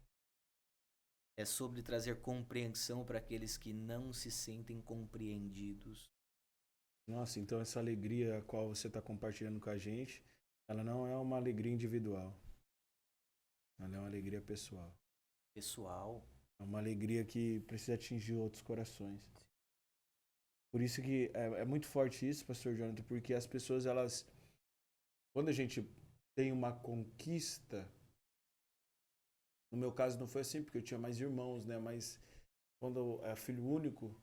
[SPEAKER 2] É sobre trazer compreensão para aqueles que não se sentem compreendidos.
[SPEAKER 1] Nossa, então essa alegria a qual você está compartilhando com a gente, ela não é uma alegria individual. Ela é uma alegria pessoal.
[SPEAKER 2] Pessoal,
[SPEAKER 1] É uma alegria que precisa atingir outros corações. Por isso que é muito forte isso, pastor Jonathan, porque as pessoas, elas... Quando a gente tem uma conquista... No meu caso não foi assim, porque eu tinha mais irmãos, né? Mas quando eu era filho único,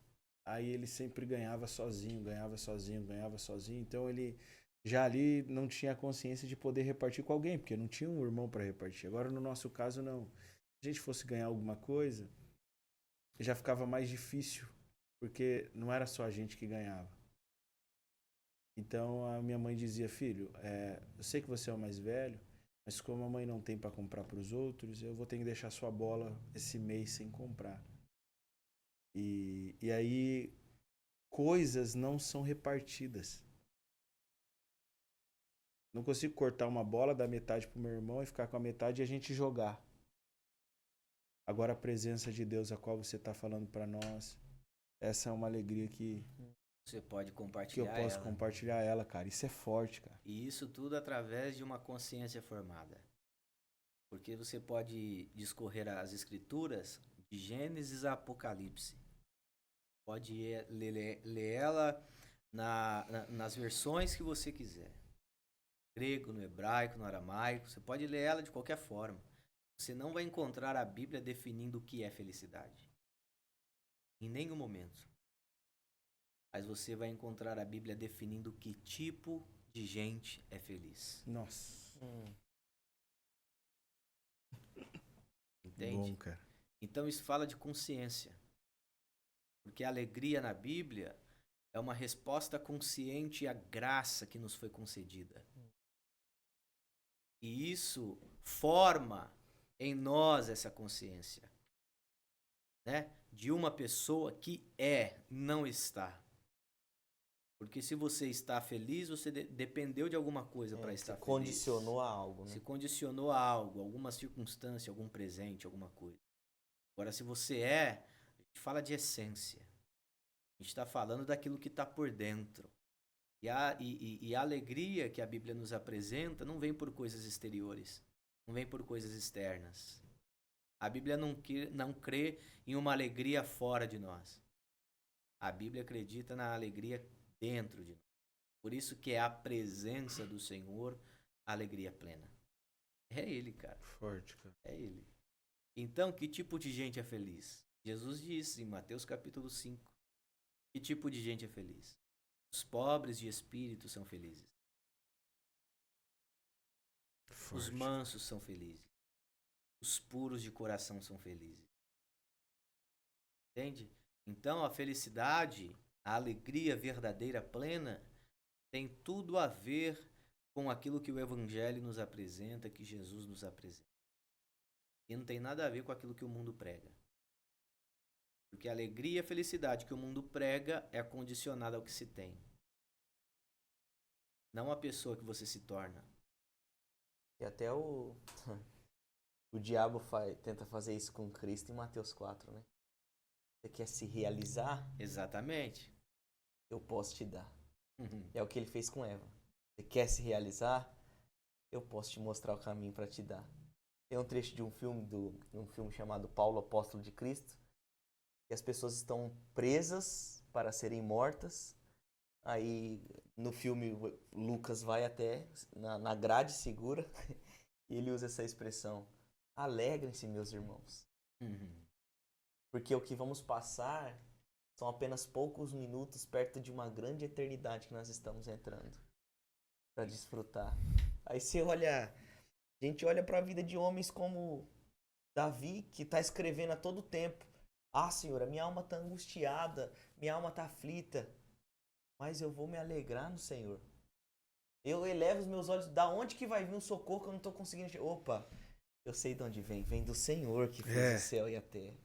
[SPEAKER 1] aí ele sempre ganhava sozinho, ganhava sozinho, ganhava sozinho. Então ele já ali não tinha consciência de poder repartir com alguém, porque não tinha um irmão para repartir. Agora no nosso caso não. Se a gente fosse ganhar alguma coisa, já ficava mais difícil, porque não era só a gente que ganhava. Então a minha mãe dizia, filho, eu sei que você é o mais velho, mas como a mãe não tem para comprar para os outros, eu vou ter que deixar sua bola esse mês sem comprar. E aí coisas não são repartidas. Não consigo cortar uma bola, dar metade pro meu irmão e ficar com a metade e a gente jogar. Agora a presença de Deus, a qual você está falando para nós, essa é uma alegria que
[SPEAKER 2] você pode
[SPEAKER 1] eu
[SPEAKER 2] compartilhar
[SPEAKER 1] posso
[SPEAKER 2] ela.
[SPEAKER 1] compartilhar ela, cara. Isso é forte, cara.
[SPEAKER 2] E isso tudo através de uma consciência formada. Porque você pode discorrer as escrituras de Gênesis a Apocalipse. Pode ler ela nas versões que você quiser. No grego, no hebraico, no aramaico. Você pode ler ela de qualquer forma. Você não vai encontrar a Bíblia definindo o que é felicidade. Em nenhum momento. Mas você vai encontrar a Bíblia definindo que tipo de gente é feliz.
[SPEAKER 1] Nossa.
[SPEAKER 2] Entende?
[SPEAKER 1] Bom, cara.
[SPEAKER 2] Então isso fala de consciência. Porque a alegria na Bíblia é uma resposta consciente à graça que nos foi concedida. E isso forma em nós essa consciência, né? De uma pessoa que não está. Porque se você está feliz, você dependeu de alguma coisa para estar feliz.
[SPEAKER 3] Condicionou a algo, né?
[SPEAKER 2] Se condicionou a algo, alguma circunstância, algum presente, alguma coisa. Agora, se você a gente fala de essência. A gente está falando daquilo que está por dentro. E a alegria que a Bíblia nos apresenta não vem por coisas exteriores. Não vem por coisas externas. A Bíblia não crê em uma alegria fora de nós. A Bíblia acredita na alegria dentro de nós. Por isso que é a presença do Senhor a alegria plena. É Ele, cara.
[SPEAKER 1] Forte, cara.
[SPEAKER 2] É Ele. Então, que tipo de gente é feliz? Jesus disse em Mateus capítulo 5. Que tipo de gente é feliz? Os pobres de espírito são felizes.
[SPEAKER 1] Forte.
[SPEAKER 2] Os mansos são felizes. Os puros de coração são felizes. Entende? Então, a felicidade, a alegria verdadeira, plena, tem tudo a ver com aquilo que o Evangelho nos apresenta, que Jesus nos apresenta. E não tem nada a ver com aquilo que o mundo prega. Porque a alegria e a felicidade que o mundo prega é condicionada ao que se tem. Não a pessoa que você se torna.
[SPEAKER 3] E até o diabo tenta fazer isso com Cristo em Mateus 4, né? Você quer se realizar?
[SPEAKER 2] Exatamente.
[SPEAKER 3] Eu posso te dar.
[SPEAKER 2] Uhum.
[SPEAKER 3] É o que ele fez com Eva. Você quer se realizar? Eu posso te mostrar o caminho para te dar. Tem um trecho de um filme chamado Paulo, Apóstolo de Cristo, que as pessoas estão presas para serem mortas. Aí no filme Lucas vai até na grade segura e ele usa essa expressão: alegrem-se, meus irmãos.
[SPEAKER 2] Uhum.
[SPEAKER 3] Porque o que vamos passar são apenas poucos minutos perto de uma grande eternidade que nós estamos entrando para desfrutar. Aí você olha, a gente olha para a vida de homens como Davi, que está escrevendo a todo tempo: ah, Senhor, a minha alma está angustiada, minha alma está aflita, mas eu vou me alegrar no Senhor. Eu elevo os meus olhos, da onde que vai vir um socorro que eu não estou conseguindo enxergar? Opa, eu sei de onde vem do Senhor que fez o céu e a terra.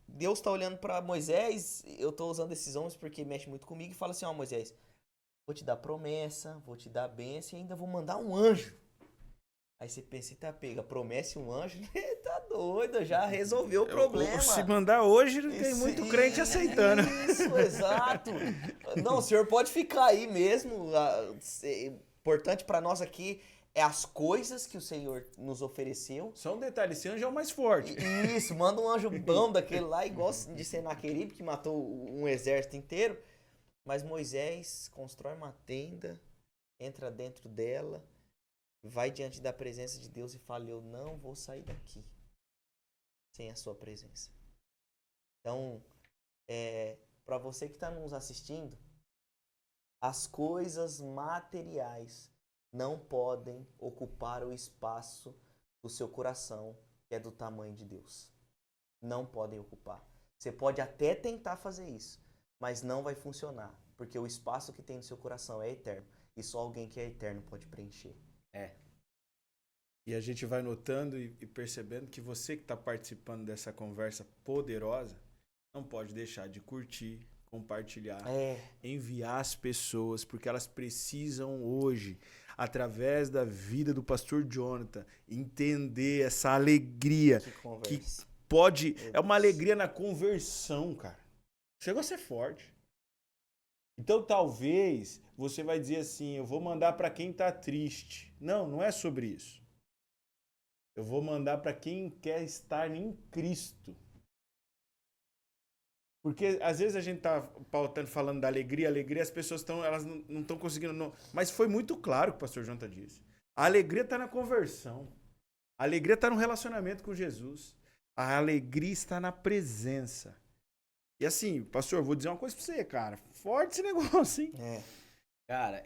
[SPEAKER 3] Deus está olhando para Moisés, eu estou usando esses homens porque mexe muito comigo, e fala assim: ó, Moisés, vou te dar promessa, vou te dar bênção e ainda vou mandar um anjo Aí você pensa, e tá pega, promete um anjo, tá doido, já resolveu o problema.
[SPEAKER 1] Se mandar hoje, tem muito crente aceitando.
[SPEAKER 3] Isso, exato. Não, o senhor pode ficar aí mesmo. Importante pra nós aqui é as coisas que o Senhor nos ofereceu.
[SPEAKER 1] Só um detalhe, esse anjo é o mais forte.
[SPEAKER 3] Isso, manda um anjo bom daquele lá, igual de Senaqueribe, que matou um exército inteiro. Mas Moisés constrói uma tenda, entra dentro dela, vai diante da presença de Deus e fala, eu não vou sair daqui sem a sua presença. Então, para você que está nos assistindo, as coisas materiais não podem ocupar o espaço do seu coração, que é do tamanho de Deus. Não podem ocupar. Você pode até tentar fazer isso, mas não vai funcionar, porque o espaço que tem no seu coração é eterno, e só alguém que é eterno pode preencher.
[SPEAKER 1] E a gente vai notando e percebendo que você que está participando dessa conversa poderosa não pode deixar de curtir, compartilhar, enviar as pessoas, porque elas precisam hoje, através da vida do pastor Jonathan, entender essa alegria que pode... É uma alegria na conversão, cara. Chegou a ser forte. Então talvez você vai dizer assim, eu vou mandar para quem tá triste. Não, não é sobre isso. Eu vou mandar para quem quer estar em Cristo. Porque às vezes a gente tá pautando, falando da alegria, as pessoas elas não estão conseguindo... Não. Mas foi muito claro o que o pastor Jonathan disse. A alegria está na conversão. A alegria está no relacionamento com Jesus. A alegria está na presença. E assim, pastor, eu vou dizer uma coisa pra você, cara. Forte esse negócio, hein?
[SPEAKER 2] Cara,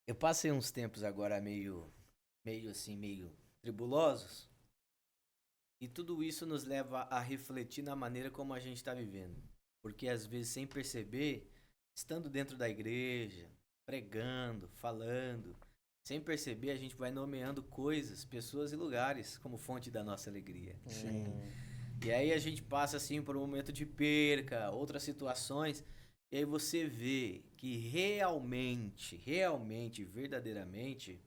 [SPEAKER 2] eu passei uns tempos agora meio tribulosos. E tudo isso nos leva a refletir na maneira como a gente está vivendo. Porque às vezes, sem perceber, estando dentro da igreja, pregando, falando, sem perceber, a gente vai nomeando coisas, pessoas e lugares como fonte da nossa alegria.
[SPEAKER 1] Sim.
[SPEAKER 2] E aí a gente passa assim por um momento de perca, outras situações, e aí você vê que realmente, verdadeiramente,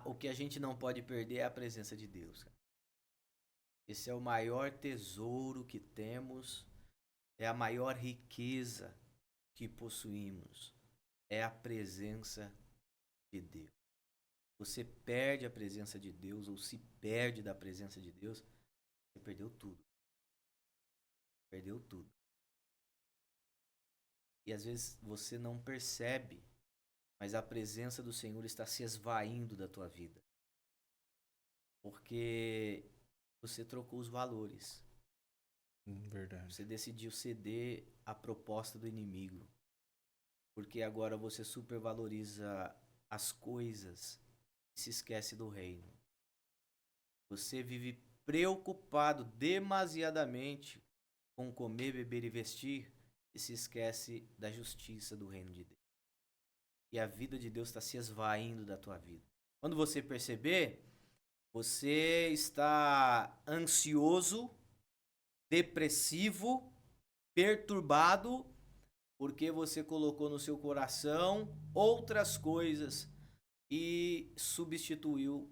[SPEAKER 2] o que a gente não pode perder é a presença de Deus. Esse é o maior tesouro que temos, é a maior riqueza que possuímos, é a presença de Deus. Você perde a presença de Deus ou se perde da presença de Deus, você perdeu tudo. Perdeu tudo. E às vezes você não percebe, mas a presença do Senhor está se esvaindo da tua vida. Porque você trocou os valores.
[SPEAKER 1] Verdade.
[SPEAKER 2] Você decidiu ceder à proposta do inimigo. Porque agora você supervaloriza as coisas e se esquece do reino. Você vive preocupado demasiadamente com comer, beber e vestir e se esquece da justiça do reino de Deus. E a vida de Deus está se esvaindo da tua vida. Quando você perceber, você está ansioso, depressivo, perturbado, porque você colocou no seu coração outras coisas e substituiu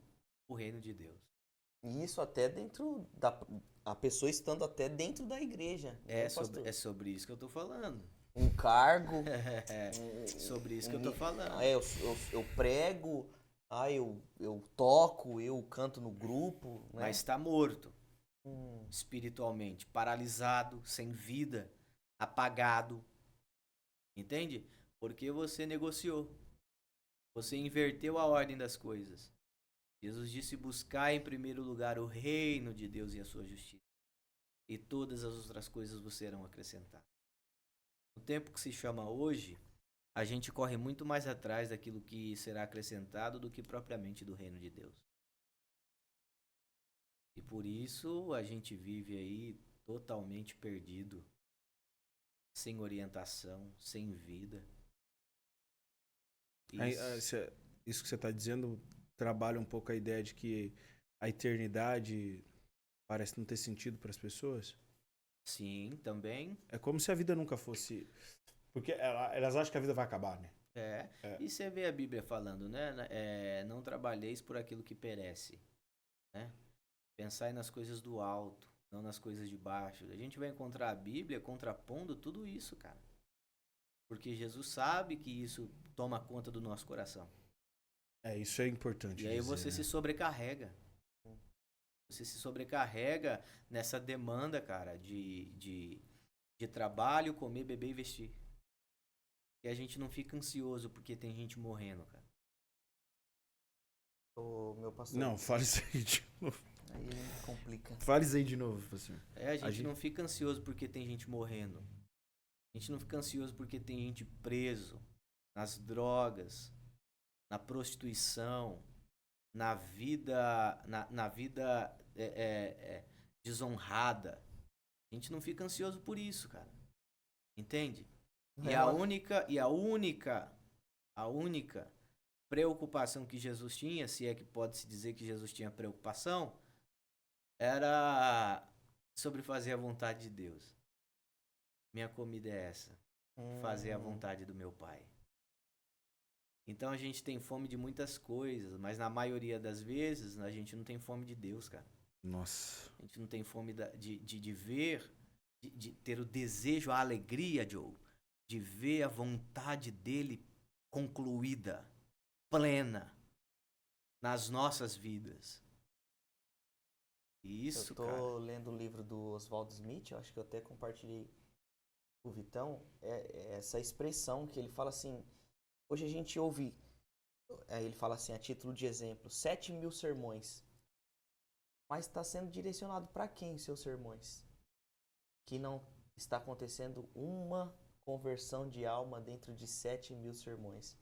[SPEAKER 2] o reino de Deus.
[SPEAKER 3] E isso até dentro a pessoa estando até dentro da igreja.
[SPEAKER 2] É sobre isso que eu tô falando.
[SPEAKER 3] Um cargo.
[SPEAKER 2] Sobre isso que eu tô falando.
[SPEAKER 3] Eu prego, eu toco, eu canto no grupo. Né?
[SPEAKER 2] Mas está morto. Espiritualmente. Paralisado, sem vida, apagado. Entende? Porque você negociou. Você inverteu a ordem das coisas. Jesus disse buscar em primeiro lugar o reino de Deus e a sua justiça. E todas as outras coisas vos serão acrescentadas. No tempo que se chama hoje, a gente corre muito mais atrás daquilo que será acrescentado do que propriamente do reino de Deus. E por isso a gente vive aí totalmente perdido, sem orientação, sem vida.
[SPEAKER 1] Isso que você está dizendo trabalha um pouco a ideia de que a eternidade parece não ter sentido para as pessoas?
[SPEAKER 2] Sim, também.
[SPEAKER 1] É como se a vida nunca fosse... Porque elas acham que a vida vai acabar, né? É.
[SPEAKER 2] E você vê a Bíblia falando, né? Não trabalheis por aquilo que perece, né? Pensai nas coisas do alto, não nas coisas de baixo. A gente vai encontrar a Bíblia contrapondo tudo isso, cara. Porque Jesus sabe que isso toma conta do nosso coração.
[SPEAKER 1] Isso é importante
[SPEAKER 2] E aí
[SPEAKER 1] dizer,
[SPEAKER 2] você
[SPEAKER 1] né?
[SPEAKER 2] se sobrecarrega. Você se sobrecarrega nessa demanda, cara, de trabalho, comer, beber e vestir. E a gente não fica ansioso porque tem gente morrendo, cara.
[SPEAKER 3] O meu pastor.
[SPEAKER 1] Não, fale isso aí de novo.
[SPEAKER 3] Aí complica.
[SPEAKER 1] Fale isso aí de novo, pastor.
[SPEAKER 2] A gente não fica ansioso porque tem gente morrendo. A gente não fica ansioso porque tem gente preso nas drogas, na prostituição, na vida, na vida desonrada. A gente não fica ansioso por isso, cara. Entende? E a única preocupação que Jesus tinha, se é que pode-se dizer que Jesus tinha preocupação, era sobre fazer a vontade de Deus. Minha comida é essa, fazer a vontade do meu Pai. Então a gente tem fome de muitas coisas, mas na maioria das vezes a gente não tem fome de Deus, cara.
[SPEAKER 1] Nossa.
[SPEAKER 2] A gente não tem fome de ver, de ter o desejo, a alegria, Joe, de ver a vontade dele concluída, plena, nas nossas vidas. Isso,
[SPEAKER 3] eu tô
[SPEAKER 2] cara.
[SPEAKER 3] lendo o livro do Oswald Smith, eu acho que eu até compartilhei com o Vitão, essa expressão que ele fala assim, hoje a gente ouve, ele fala assim, a título de exemplo, 7.000 sermões, mas está sendo direcionado para quem os seus sermões? Que não está acontecendo uma conversão de alma dentro de 7.000 sermões.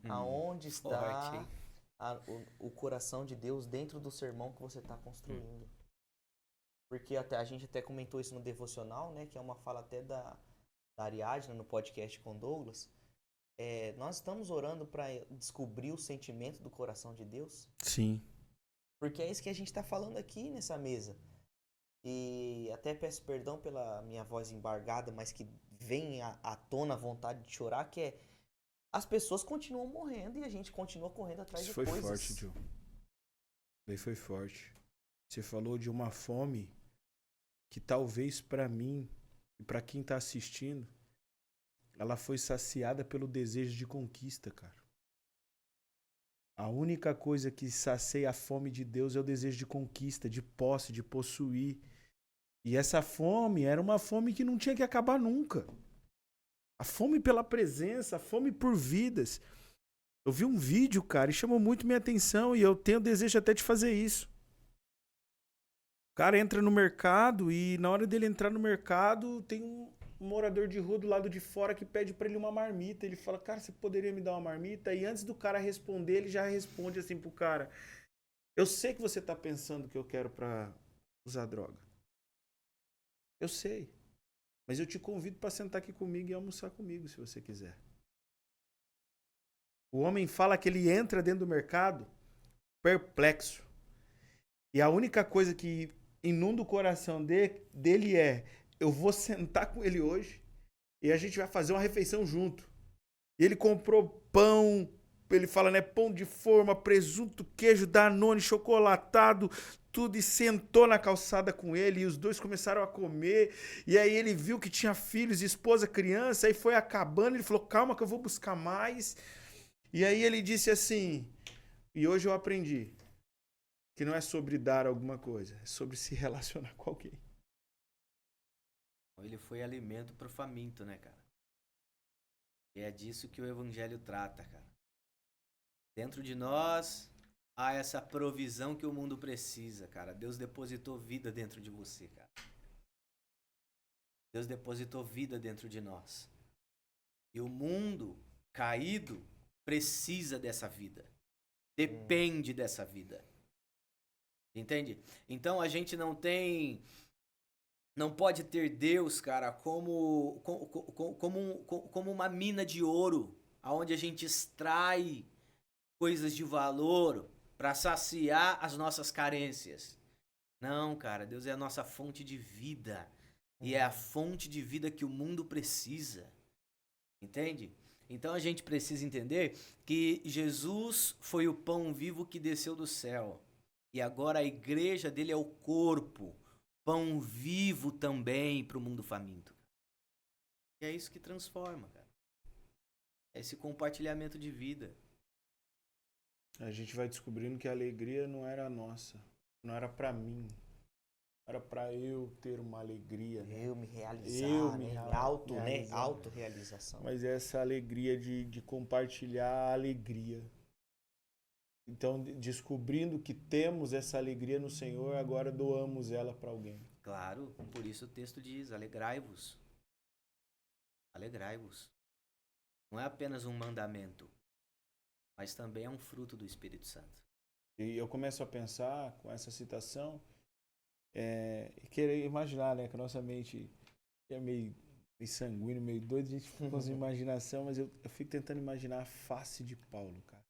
[SPEAKER 3] Aonde está o coração de Deus dentro do sermão que você está construindo? Porque a gente até comentou isso no devocional, né? Que é uma fala até da Ariadna no podcast com Douglas. Nós estamos orando para descobrir o sentimento do coração de Deus.
[SPEAKER 1] Sim.
[SPEAKER 3] Porque é isso que a gente está falando aqui nessa mesa. E até peço perdão pela minha voz embargada, mas que vem à tona a vontade de chorar, que as pessoas continuam morrendo e a gente continua correndo atrás de coisas.
[SPEAKER 1] Isso foi forte, Joe. Daí foi forte. Você falou de uma fome que talvez para mim e para quem tá assistindo, ela foi saciada pelo desejo de conquista, cara. A única coisa que sacia a fome de Deus é o desejo de conquista, de posse, de possuir. E essa fome era uma fome que não tinha que acabar nunca. A fome pela presença, a fome por vidas. Eu vi um vídeo, cara, e chamou muito minha atenção e eu tenho desejo até de fazer isso. O cara entra no mercado e na hora dele entrar no mercado tem um morador de rua do lado de fora que pede pra ele uma marmita. Ele fala, cara, você poderia me dar uma marmita? E antes do cara responder, ele já responde assim pro cara, eu sei que você tá pensando que eu quero pra usar droga. Eu sei. Mas eu te convido pra sentar aqui comigo e almoçar comigo, se você quiser. O homem fala que ele entra dentro do mercado perplexo. E a única coisa que inunda o coração dele eu vou sentar com ele hoje e a gente vai fazer uma refeição junto. E ele comprou pão, ele fala, né, pão de forma, presunto, queijo, Danone, chocolatado, tudo, e sentou na calçada com ele, e os dois começaram a comer, e aí ele viu que tinha filhos, esposa, criança, aí foi acabando, ele falou, calma que eu vou buscar mais. E aí ele disse assim, e hoje eu aprendi que não é sobre dar alguma coisa, é sobre se relacionar com alguém.
[SPEAKER 2] Ele foi alimento pro faminto, né, cara? E é disso que o evangelho trata, cara. Dentro de nós há essa provisão que o mundo precisa, cara. Deus depositou vida dentro de você, cara. Deus depositou vida dentro de nós. E o mundo caído precisa dessa vida. Depende dessa vida. Entende? Então a gente não pode ter Deus, cara, como uma mina de ouro, aonde a gente extrai coisas de valor para saciar as nossas carências. Não, cara, Deus é a nossa fonte de vida. E é a fonte de vida que o mundo precisa. Entende? Então a gente precisa entender que Jesus foi o pão vivo que desceu do céu. E agora a igreja dele é o corpo, pão vivo também para o mundo faminto. E é isso que transforma, cara. É esse compartilhamento de vida.
[SPEAKER 1] A gente vai descobrindo que a alegria não era nossa, não era pra mim, era pra eu ter uma alegria, né?
[SPEAKER 3] Eu me realizar,
[SPEAKER 1] Eu me
[SPEAKER 3] né?
[SPEAKER 1] realizar.
[SPEAKER 3] Autorrealização.
[SPEAKER 1] Mas é essa alegria de compartilhar a alegria. Então, descobrindo que temos essa alegria no Senhor, agora doamos ela para alguém.
[SPEAKER 2] Claro, por isso o texto diz, alegrai-vos. Alegrai-vos. Não é apenas um mandamento, mas também é um fruto do Espírito Santo.
[SPEAKER 1] E eu começo a pensar com essa citação, e querer imaginar, né, que a nossa mente é meio sanguíneo, meio doido, a gente fica com essa imaginação, mas eu fico tentando imaginar a face de Paulo, cara,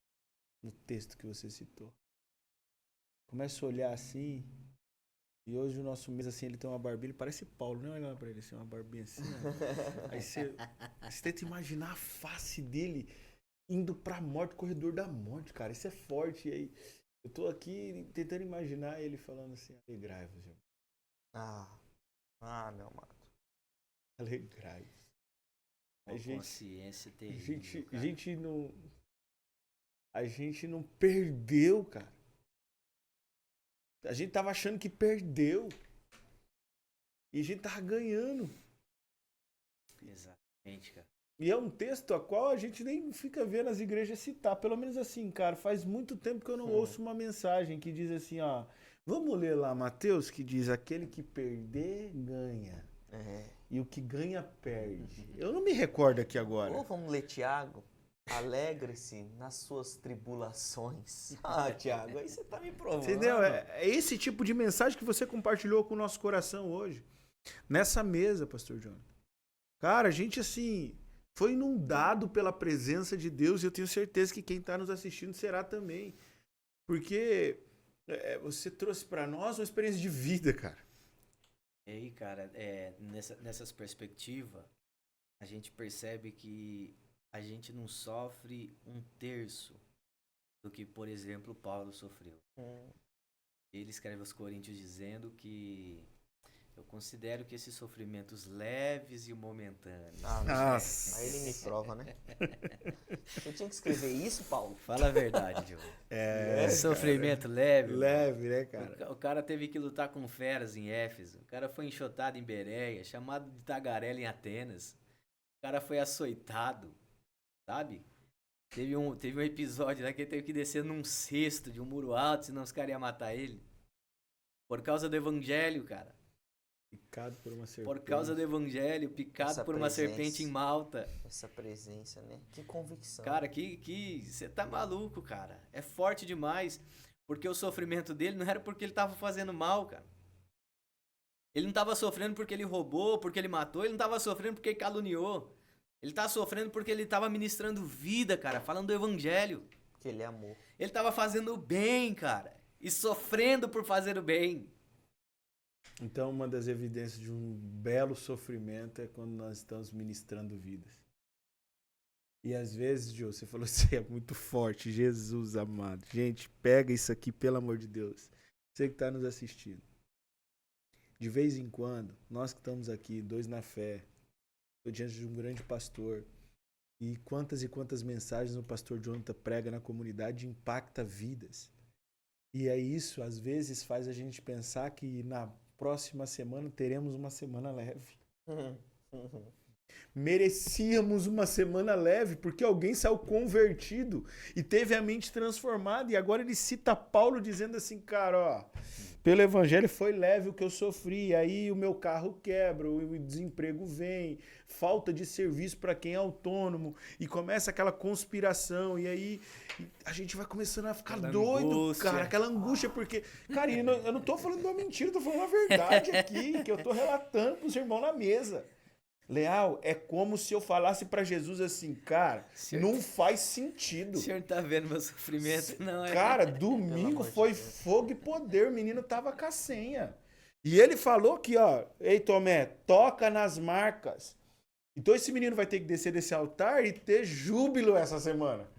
[SPEAKER 1] no texto que você citou. Começo a olhar assim, e hoje o nosso mês, assim, ele tem uma barbinha, ele parece Paulo, né? Olha pra ele assim, uma barbinha assim, ó. Aí você tenta imaginar a face dele indo pra morte, corredor da morte, cara, isso é forte, e aí eu tô aqui tentando imaginar ele falando assim, alegrai-vos, irmão.
[SPEAKER 3] Meu amado.
[SPEAKER 1] Alegrai-vos.
[SPEAKER 2] Uma consciência terrível,
[SPEAKER 1] a gente não perdeu, cara. A gente tava achando que perdeu. E a gente tava ganhando.
[SPEAKER 2] Exatamente, cara.
[SPEAKER 1] E é um texto a qual a gente nem fica vendo as igrejas citar. Pelo menos assim, cara, faz muito tempo que eu não ouço uma mensagem que diz assim, ó. Vamos ler lá Mateus, que diz, aquele que perder, ganha. E o que ganha, perde. Eu não me recordo aqui agora.
[SPEAKER 3] Ou vamos ler Tiago. Alegre-se nas suas tribulações. Tiago, aí você tá me provando.
[SPEAKER 1] Entendeu? É esse tipo de mensagem que você compartilhou com o nosso coração hoje. Nessa mesa, Pastor John. Cara, a gente assim foi inundado pela presença de Deus e eu tenho certeza que quem está nos assistindo será também. Porque você trouxe para nós uma experiência de vida, cara.
[SPEAKER 2] E aí, cara, nessas perspectivas, a gente percebe que a gente não sofre 1/3 do que, por exemplo, Paulo sofreu. Ele escreve aos Coríntios dizendo que eu considero que esses sofrimentos leves e momentâneos.
[SPEAKER 1] Nossa.
[SPEAKER 3] Aí ele me prova, né? Você tinha que escrever isso, Paulo?
[SPEAKER 2] Fala a verdade, Diogo. Sofrimento leve.
[SPEAKER 1] Leve, né, cara?
[SPEAKER 2] O cara teve que lutar com feras em Éfeso. O cara foi enxotado em Bereia, chamado de tagarela em Atenas. O cara foi açoitado, sabe? Teve um episódio lá que ele teve que descer num cesto de um muro alto, senão os caras iam matar ele. Por causa do evangelho, cara.
[SPEAKER 1] Picado por uma serpente.
[SPEAKER 2] Por causa do evangelho, picado por uma serpente em Malta.
[SPEAKER 3] Essa presença, né? Que convicção.
[SPEAKER 2] Cara, que você tá maluco, cara. É forte demais. Porque o sofrimento dele não era porque ele tava fazendo mal, cara. Ele não tava sofrendo porque ele roubou, porque ele matou. Ele não tava sofrendo porque ele caluniou. Ele tava sofrendo porque ele tava ministrando vida, cara. Falando do evangelho.
[SPEAKER 3] Que ele amou.
[SPEAKER 2] Ele tava fazendo o bem, cara. E sofrendo por fazer o bem.
[SPEAKER 1] Então, uma das evidências de um belo sofrimento é quando nós estamos ministrando vidas. E às vezes, Jô, você falou assim, é muito forte, Jesus amado. Gente, pega isso aqui, pelo amor de Deus. Você que está nos assistindo. De vez em quando, nós que estamos aqui, dois na fé, estou diante de um grande pastor, e quantas mensagens o pastor Jonathan prega na comunidade impacta vidas. E é isso, às vezes, faz a gente pensar que na próxima semana teremos uma semana leve. Merecíamos uma semana leve porque alguém saiu convertido e teve a mente transformada. E agora ele cita Paulo dizendo assim, cara, ó, pelo evangelho foi leve o que eu sofri, aí o meu carro quebra, o desemprego vem, falta de serviço para quem é autônomo, e começa aquela conspiração, e aí a gente vai começando a ficar doido, cara, aquela angústia, porque, cara, eu não tô falando uma mentira, eu tô falando uma verdade aqui, que eu tô relatando pros irmãos na mesa. Leal, é como se eu falasse pra Jesus assim, cara, não faz sentido.
[SPEAKER 2] O senhor tá vendo meu sofrimento? Não,
[SPEAKER 1] Cara, domingo foi fogo e poder, o menino tava com a senha. E ele falou que, ó, ei Tomé, toca nas marcas. Então esse menino vai ter que descer desse altar e ter júbilo essa semana.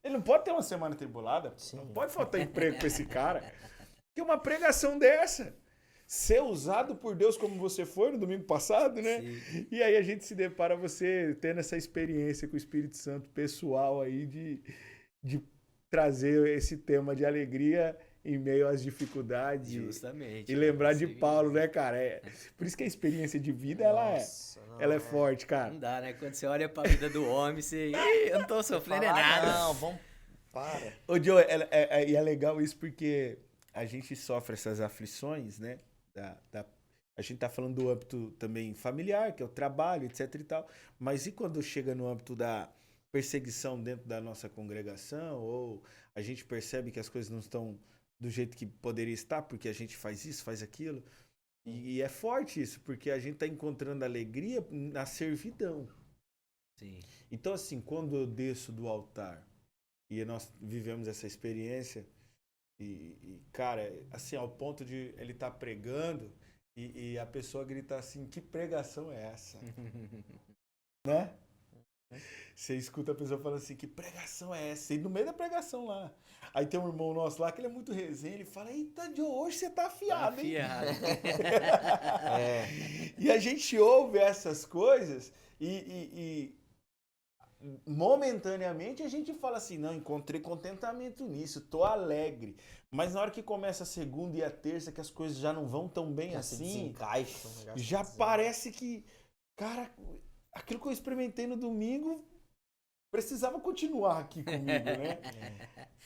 [SPEAKER 1] Ele não pode ter uma semana tribulada.
[SPEAKER 3] Sim.
[SPEAKER 1] Não pode faltar emprego pra esse cara. Que uma pregação dessa. Ser usado por Deus como você foi no domingo passado, né?
[SPEAKER 2] Sim.
[SPEAKER 1] E aí a gente se depara você tendo essa experiência com o Espírito Santo pessoal aí de trazer esse tema de alegria em meio às dificuldades.
[SPEAKER 2] Justamente.
[SPEAKER 1] E lembrar
[SPEAKER 2] Sim.
[SPEAKER 1] de Paulo, né, cara? Por isso que a experiência de vida,
[SPEAKER 3] Nossa, não,
[SPEAKER 1] ela é forte, cara.
[SPEAKER 2] Não dá, né? Quando você olha pra vida do homem, você... Ih, eu não tô sofrendo é
[SPEAKER 3] Fala,
[SPEAKER 2] nada.
[SPEAKER 3] não, vamos... Para.
[SPEAKER 1] Ô, Joe, e é legal isso porque a gente sofre essas aflições, né? A gente tá falando do âmbito também familiar, que é o trabalho, etc e tal. Mas e quando chega no âmbito da perseguição dentro da nossa congregação, ou a gente percebe que as coisas não estão do jeito que poderia estar, porque a gente faz isso, faz aquilo. E é forte isso, porque a gente tá encontrando alegria na servidão.
[SPEAKER 2] Sim.
[SPEAKER 1] Então, assim, quando eu desço do altar e nós vivemos essa experiência, cara, assim, ao ponto de ele estar pregando e a pessoa gritar assim, que pregação é essa? Né? Você escuta a pessoa falando assim, que pregação é essa? E no meio da pregação lá. Aí tem um irmão nosso lá que ele é muito resenha, ele fala, eita, Joe, hoje você tá afiado, hein? E a gente ouve essas coisas e momentaneamente a gente fala assim, não, encontrei contentamento nisso, tô alegre. Mas na hora que começa a segunda e a terça, que as coisas já não vão tão bem
[SPEAKER 3] Já se
[SPEAKER 1] assim,
[SPEAKER 3] desencaixam.
[SPEAKER 1] já parece que, cara, aquilo que eu experimentei no domingo precisava continuar aqui comigo, né?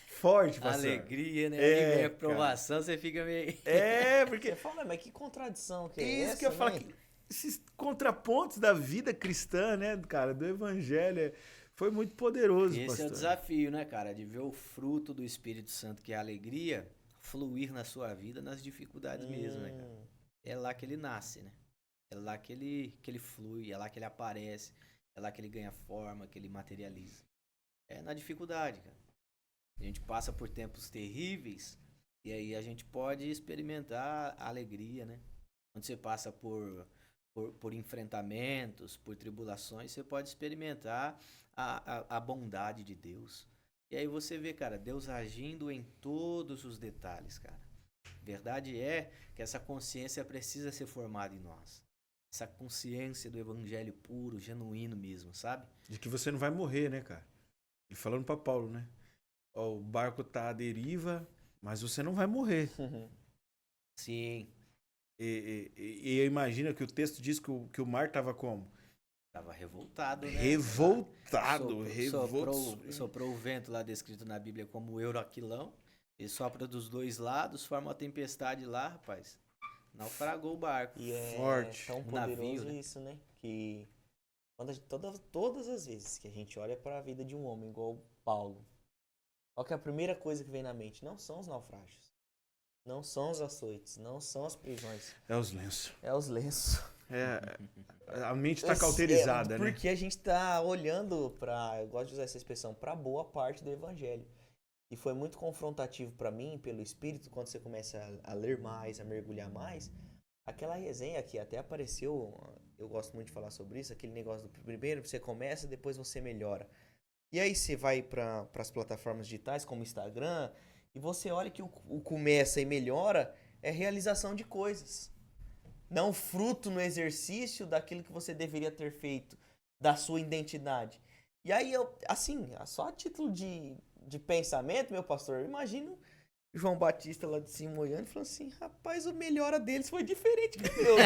[SPEAKER 1] Forte, pastor.
[SPEAKER 2] Alegria, né?
[SPEAKER 1] É,
[SPEAKER 2] Aí vem a aprovação, você fica meio...
[SPEAKER 1] Porque
[SPEAKER 3] Você fala, mas que contradição que é
[SPEAKER 1] isso
[SPEAKER 3] essa,
[SPEAKER 1] que eu falo
[SPEAKER 3] né?
[SPEAKER 1] que esses contrapontos da vida cristã, né, cara, do evangelho, foi muito poderoso,
[SPEAKER 2] Esse
[SPEAKER 1] pastor.
[SPEAKER 2] é o desafio, né, cara? De ver o fruto do Espírito Santo, que é a alegria, fluir na sua vida nas dificuldades mesmo, né, cara? É lá que ele nasce, né? É lá que ele flui, é lá que ele aparece, é lá que ele ganha forma, que ele materializa. É na dificuldade, cara. A gente passa por tempos terríveis e aí a gente pode experimentar a alegria, né? Quando você passa por enfrentamentos, por tribulações, você pode experimentar a bondade de Deus. E aí você vê, cara, Deus agindo em todos os detalhes, cara. Verdade é que essa consciência precisa ser formada em nós. Essa consciência do evangelho puro, genuíno mesmo, sabe?
[SPEAKER 1] De que você não vai morrer, né, cara? Ele falando pra Paulo, né? Ó, o barco tá à deriva, mas você não vai morrer.
[SPEAKER 2] Sim.
[SPEAKER 1] E eu imagino que o texto diz que o mar tava como?
[SPEAKER 2] Tava revoltado, né?
[SPEAKER 1] Revoltado.
[SPEAKER 2] Soprou o vento lá descrito na Bíblia como o Euroquilão. Ele sopra dos dois lados, forma uma tempestade lá, rapaz. Naufragou o barco.
[SPEAKER 3] E é
[SPEAKER 1] Forte.
[SPEAKER 3] tão
[SPEAKER 2] Um
[SPEAKER 3] poderoso
[SPEAKER 2] navio, né?
[SPEAKER 3] isso, né? Que todas as vezes que a gente olha para a vida de um homem igual Paulo, qual que é a primeira coisa que vem na mente? Não são os naufrágios. Não são os açoites. Não são as prisões.
[SPEAKER 1] É os lenços.
[SPEAKER 3] É os lenços.
[SPEAKER 1] A mente tá cauterizada, né?
[SPEAKER 3] Porque a gente tá olhando para, eu gosto de usar essa expressão, para boa parte do evangelho. E foi muito confrontativo para mim, pelo Espírito, quando você começa a ler mais, a mergulhar mais. Aquela resenha que até apareceu, eu gosto muito de falar sobre isso, aquele negócio do primeiro você começa, depois você melhora. E aí você vai para as plataformas digitais, como o Instagram, e você olha que o começa e melhora é realização de coisas. Não fruto no exercício daquilo que você deveria ter feito, da sua identidade. E aí, assim, só a título de pensamento, meu pastor, eu imagino João Batista lá de cima olhando e falando assim, rapaz, o melhora deles foi diferente que o meu, né?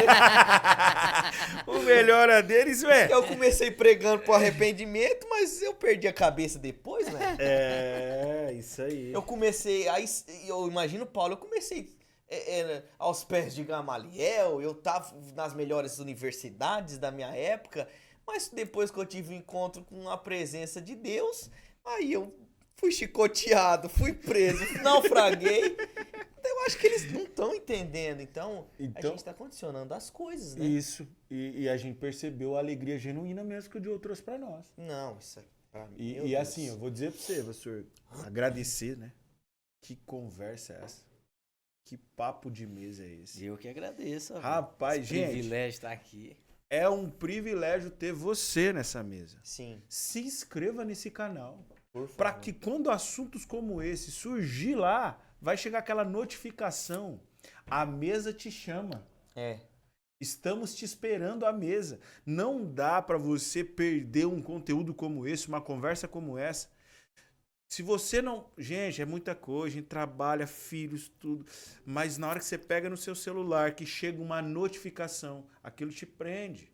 [SPEAKER 1] O melhora deles, ué.
[SPEAKER 3] Eu comecei pregando pro arrependimento, mas eu perdi a cabeça depois, né?
[SPEAKER 1] É, isso aí.
[SPEAKER 3] Eu comecei, aí eu imagino Paulo, eu comecei aos pés de Gamaliel, eu tava nas melhores universidades da minha época, mas depois que eu tive um encontro com a presença de Deus, aí eu fui chicoteado, fui preso, naufraguei. Eu acho que eles não estão entendendo, então a gente está condicionando as coisas, né?
[SPEAKER 1] Isso, e a gente percebeu a alegria genuína mesmo que o Diogo trouxe pra nós.
[SPEAKER 3] Não, isso é pra mim.
[SPEAKER 1] E assim, eu vou dizer pra você, pastor, agradecer, né? Que conversa é essa? Que papo de mesa é esse?
[SPEAKER 2] Eu que agradeço.
[SPEAKER 1] Rapaz,
[SPEAKER 2] esse
[SPEAKER 1] gente.
[SPEAKER 2] privilégio estar aqui.
[SPEAKER 1] É um privilégio ter você nessa mesa.
[SPEAKER 3] Sim,
[SPEAKER 1] Se inscreva nesse canal.
[SPEAKER 3] por favor.
[SPEAKER 1] Para que quando assuntos como esse surgir lá, vai chegar aquela notificação. A mesa te chama.
[SPEAKER 3] É,
[SPEAKER 1] Estamos te esperando à mesa. Não dá para você perder um conteúdo como esse, uma conversa como essa. Se você não... Gente, é muita coisa, a gente trabalha, filhos, tudo. Mas na hora que você pega no seu celular, que chega uma notificação, aquilo te prende.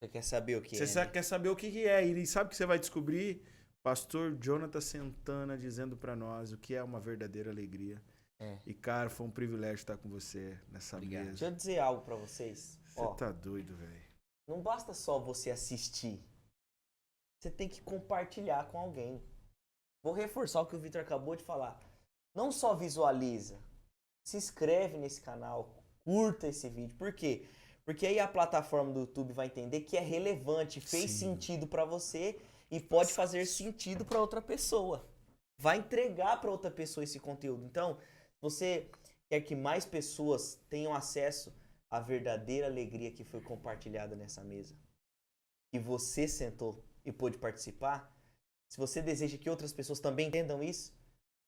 [SPEAKER 3] você quer saber o que
[SPEAKER 1] Você
[SPEAKER 3] é, né?
[SPEAKER 1] quer saber o que que é. E sabe o que você vai descobrir? Pastor Jonathan Santana dizendo para nós o que é uma verdadeira alegria.
[SPEAKER 3] É.
[SPEAKER 1] E, cara, foi um privilégio estar com você nessa
[SPEAKER 2] Obrigado.
[SPEAKER 3] Deixa
[SPEAKER 1] mesa.
[SPEAKER 3] eu dizer algo pra vocês.
[SPEAKER 1] Você
[SPEAKER 3] Ó,
[SPEAKER 1] tá doido, velho.
[SPEAKER 3] não basta só você assistir. Você tem que compartilhar com alguém. Vou reforçar o que o Victor acabou de falar. Não só visualiza, se inscreve nesse canal, curta esse vídeo. Por quê? Porque aí a plataforma do YouTube vai entender que é relevante, fez
[SPEAKER 1] Sim.
[SPEAKER 3] sentido pra você e pode fazer sentido pra outra pessoa. Vai entregar pra outra pessoa esse conteúdo. Então, você quer que mais pessoas tenham acesso à verdadeira alegria que foi compartilhada nessa mesa, que você sentou e pôde participar. Se você deseja que outras pessoas também entendam isso,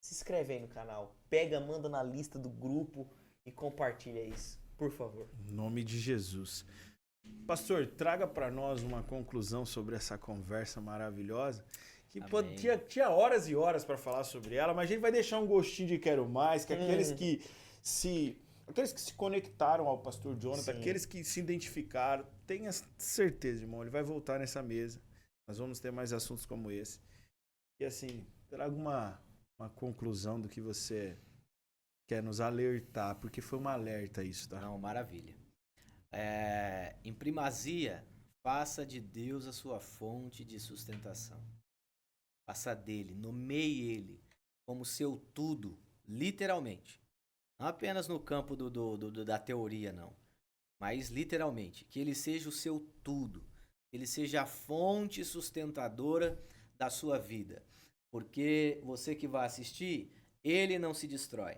[SPEAKER 3] se inscreve aí no canal. Pega, manda na lista do grupo e compartilha isso, por favor.
[SPEAKER 1] Em nome de Jesus. Pastor, traga para nós uma conclusão sobre essa conversa maravilhosa. Que
[SPEAKER 2] Amém.
[SPEAKER 1] tinha horas e horas para falar sobre ela, mas a gente vai deixar um gostinho de quero mais, que aqueles que se conectaram ao pastor Jonathan,
[SPEAKER 3] Sim.
[SPEAKER 1] aqueles que se identificaram, tenha certeza, irmão, ele vai voltar nessa mesa. Nós vamos ter mais assuntos como esse. E assim, traga uma conclusão do que você quer nos alertar, porque foi um alerta isso, tá?
[SPEAKER 2] Não, maravilha. Em primazia, faça de Deus a sua fonte de sustentação. Faça dele, nomeie ele como seu tudo, literalmente. Não apenas no campo da teoria, não. Mas literalmente, que ele seja o seu tudo. Que ele seja a fonte sustentadora da sua vida. Porque você que vai assistir, ele não se destrói.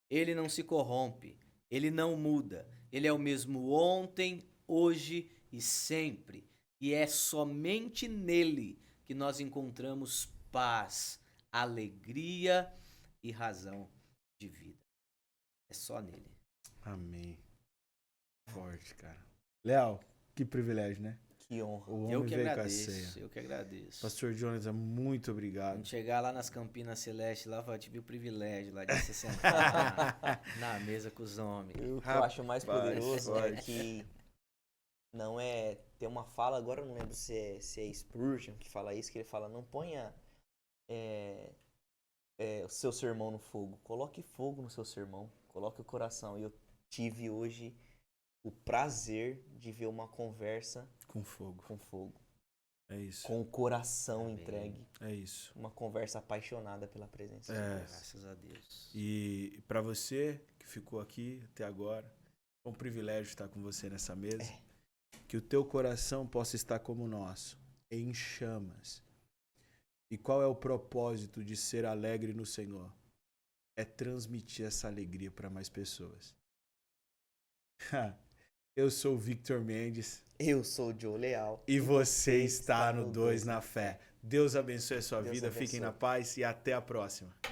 [SPEAKER 2] Ele não se corrompe. Ele não muda. Ele é o mesmo ontem, hoje e sempre. E é somente nele que nós encontramos paz, alegria e razão de vida. É só nele.
[SPEAKER 1] Amém. Forte, cara. Léo, que privilégio, né?
[SPEAKER 3] Que honra.
[SPEAKER 1] O
[SPEAKER 2] Eu
[SPEAKER 1] homem
[SPEAKER 2] que
[SPEAKER 1] veio com a
[SPEAKER 2] agradeço,
[SPEAKER 1] ceia.
[SPEAKER 2] eu que agradeço.
[SPEAKER 1] Pastor Jonathan, muito obrigado.
[SPEAKER 2] Quando chegar lá nas Campinas Celestes, lá vai tive o privilégio lá de se sentar na mesa com os homens.
[SPEAKER 3] O que eu acho mais
[SPEAKER 1] Rapaz,
[SPEAKER 3] poderoso é
[SPEAKER 1] forte.
[SPEAKER 3] que não é... Tem uma fala, agora eu não lembro se é Spurgeon que fala isso, que ele fala, não ponha o seu sermão no fogo. Coloque fogo no seu sermão. Coloque o coração. E eu tive hoje o prazer de ver uma conversa
[SPEAKER 1] Com fogo.
[SPEAKER 3] com fogo.
[SPEAKER 1] É isso.
[SPEAKER 3] Com o coração
[SPEAKER 2] Amém.
[SPEAKER 3] entregue.
[SPEAKER 1] É isso.
[SPEAKER 3] Uma conversa apaixonada pela presença de
[SPEAKER 1] É.
[SPEAKER 3] Deus.
[SPEAKER 2] Graças a Deus.
[SPEAKER 1] E para você que ficou aqui até agora, foi um privilégio estar com você nessa mesa. Que o teu coração possa estar como o nosso, em chamas. E qual é o propósito de ser alegre no Senhor? É transmitir essa alegria para mais pessoas. Eu sou o Victor Mendes
[SPEAKER 3] Eu sou o Joe Leal.
[SPEAKER 1] e você está no 2 na Fé. Deus abençoe a sua
[SPEAKER 3] Deus
[SPEAKER 1] vida, fiquem
[SPEAKER 3] abençoe.
[SPEAKER 1] na paz e até a próxima.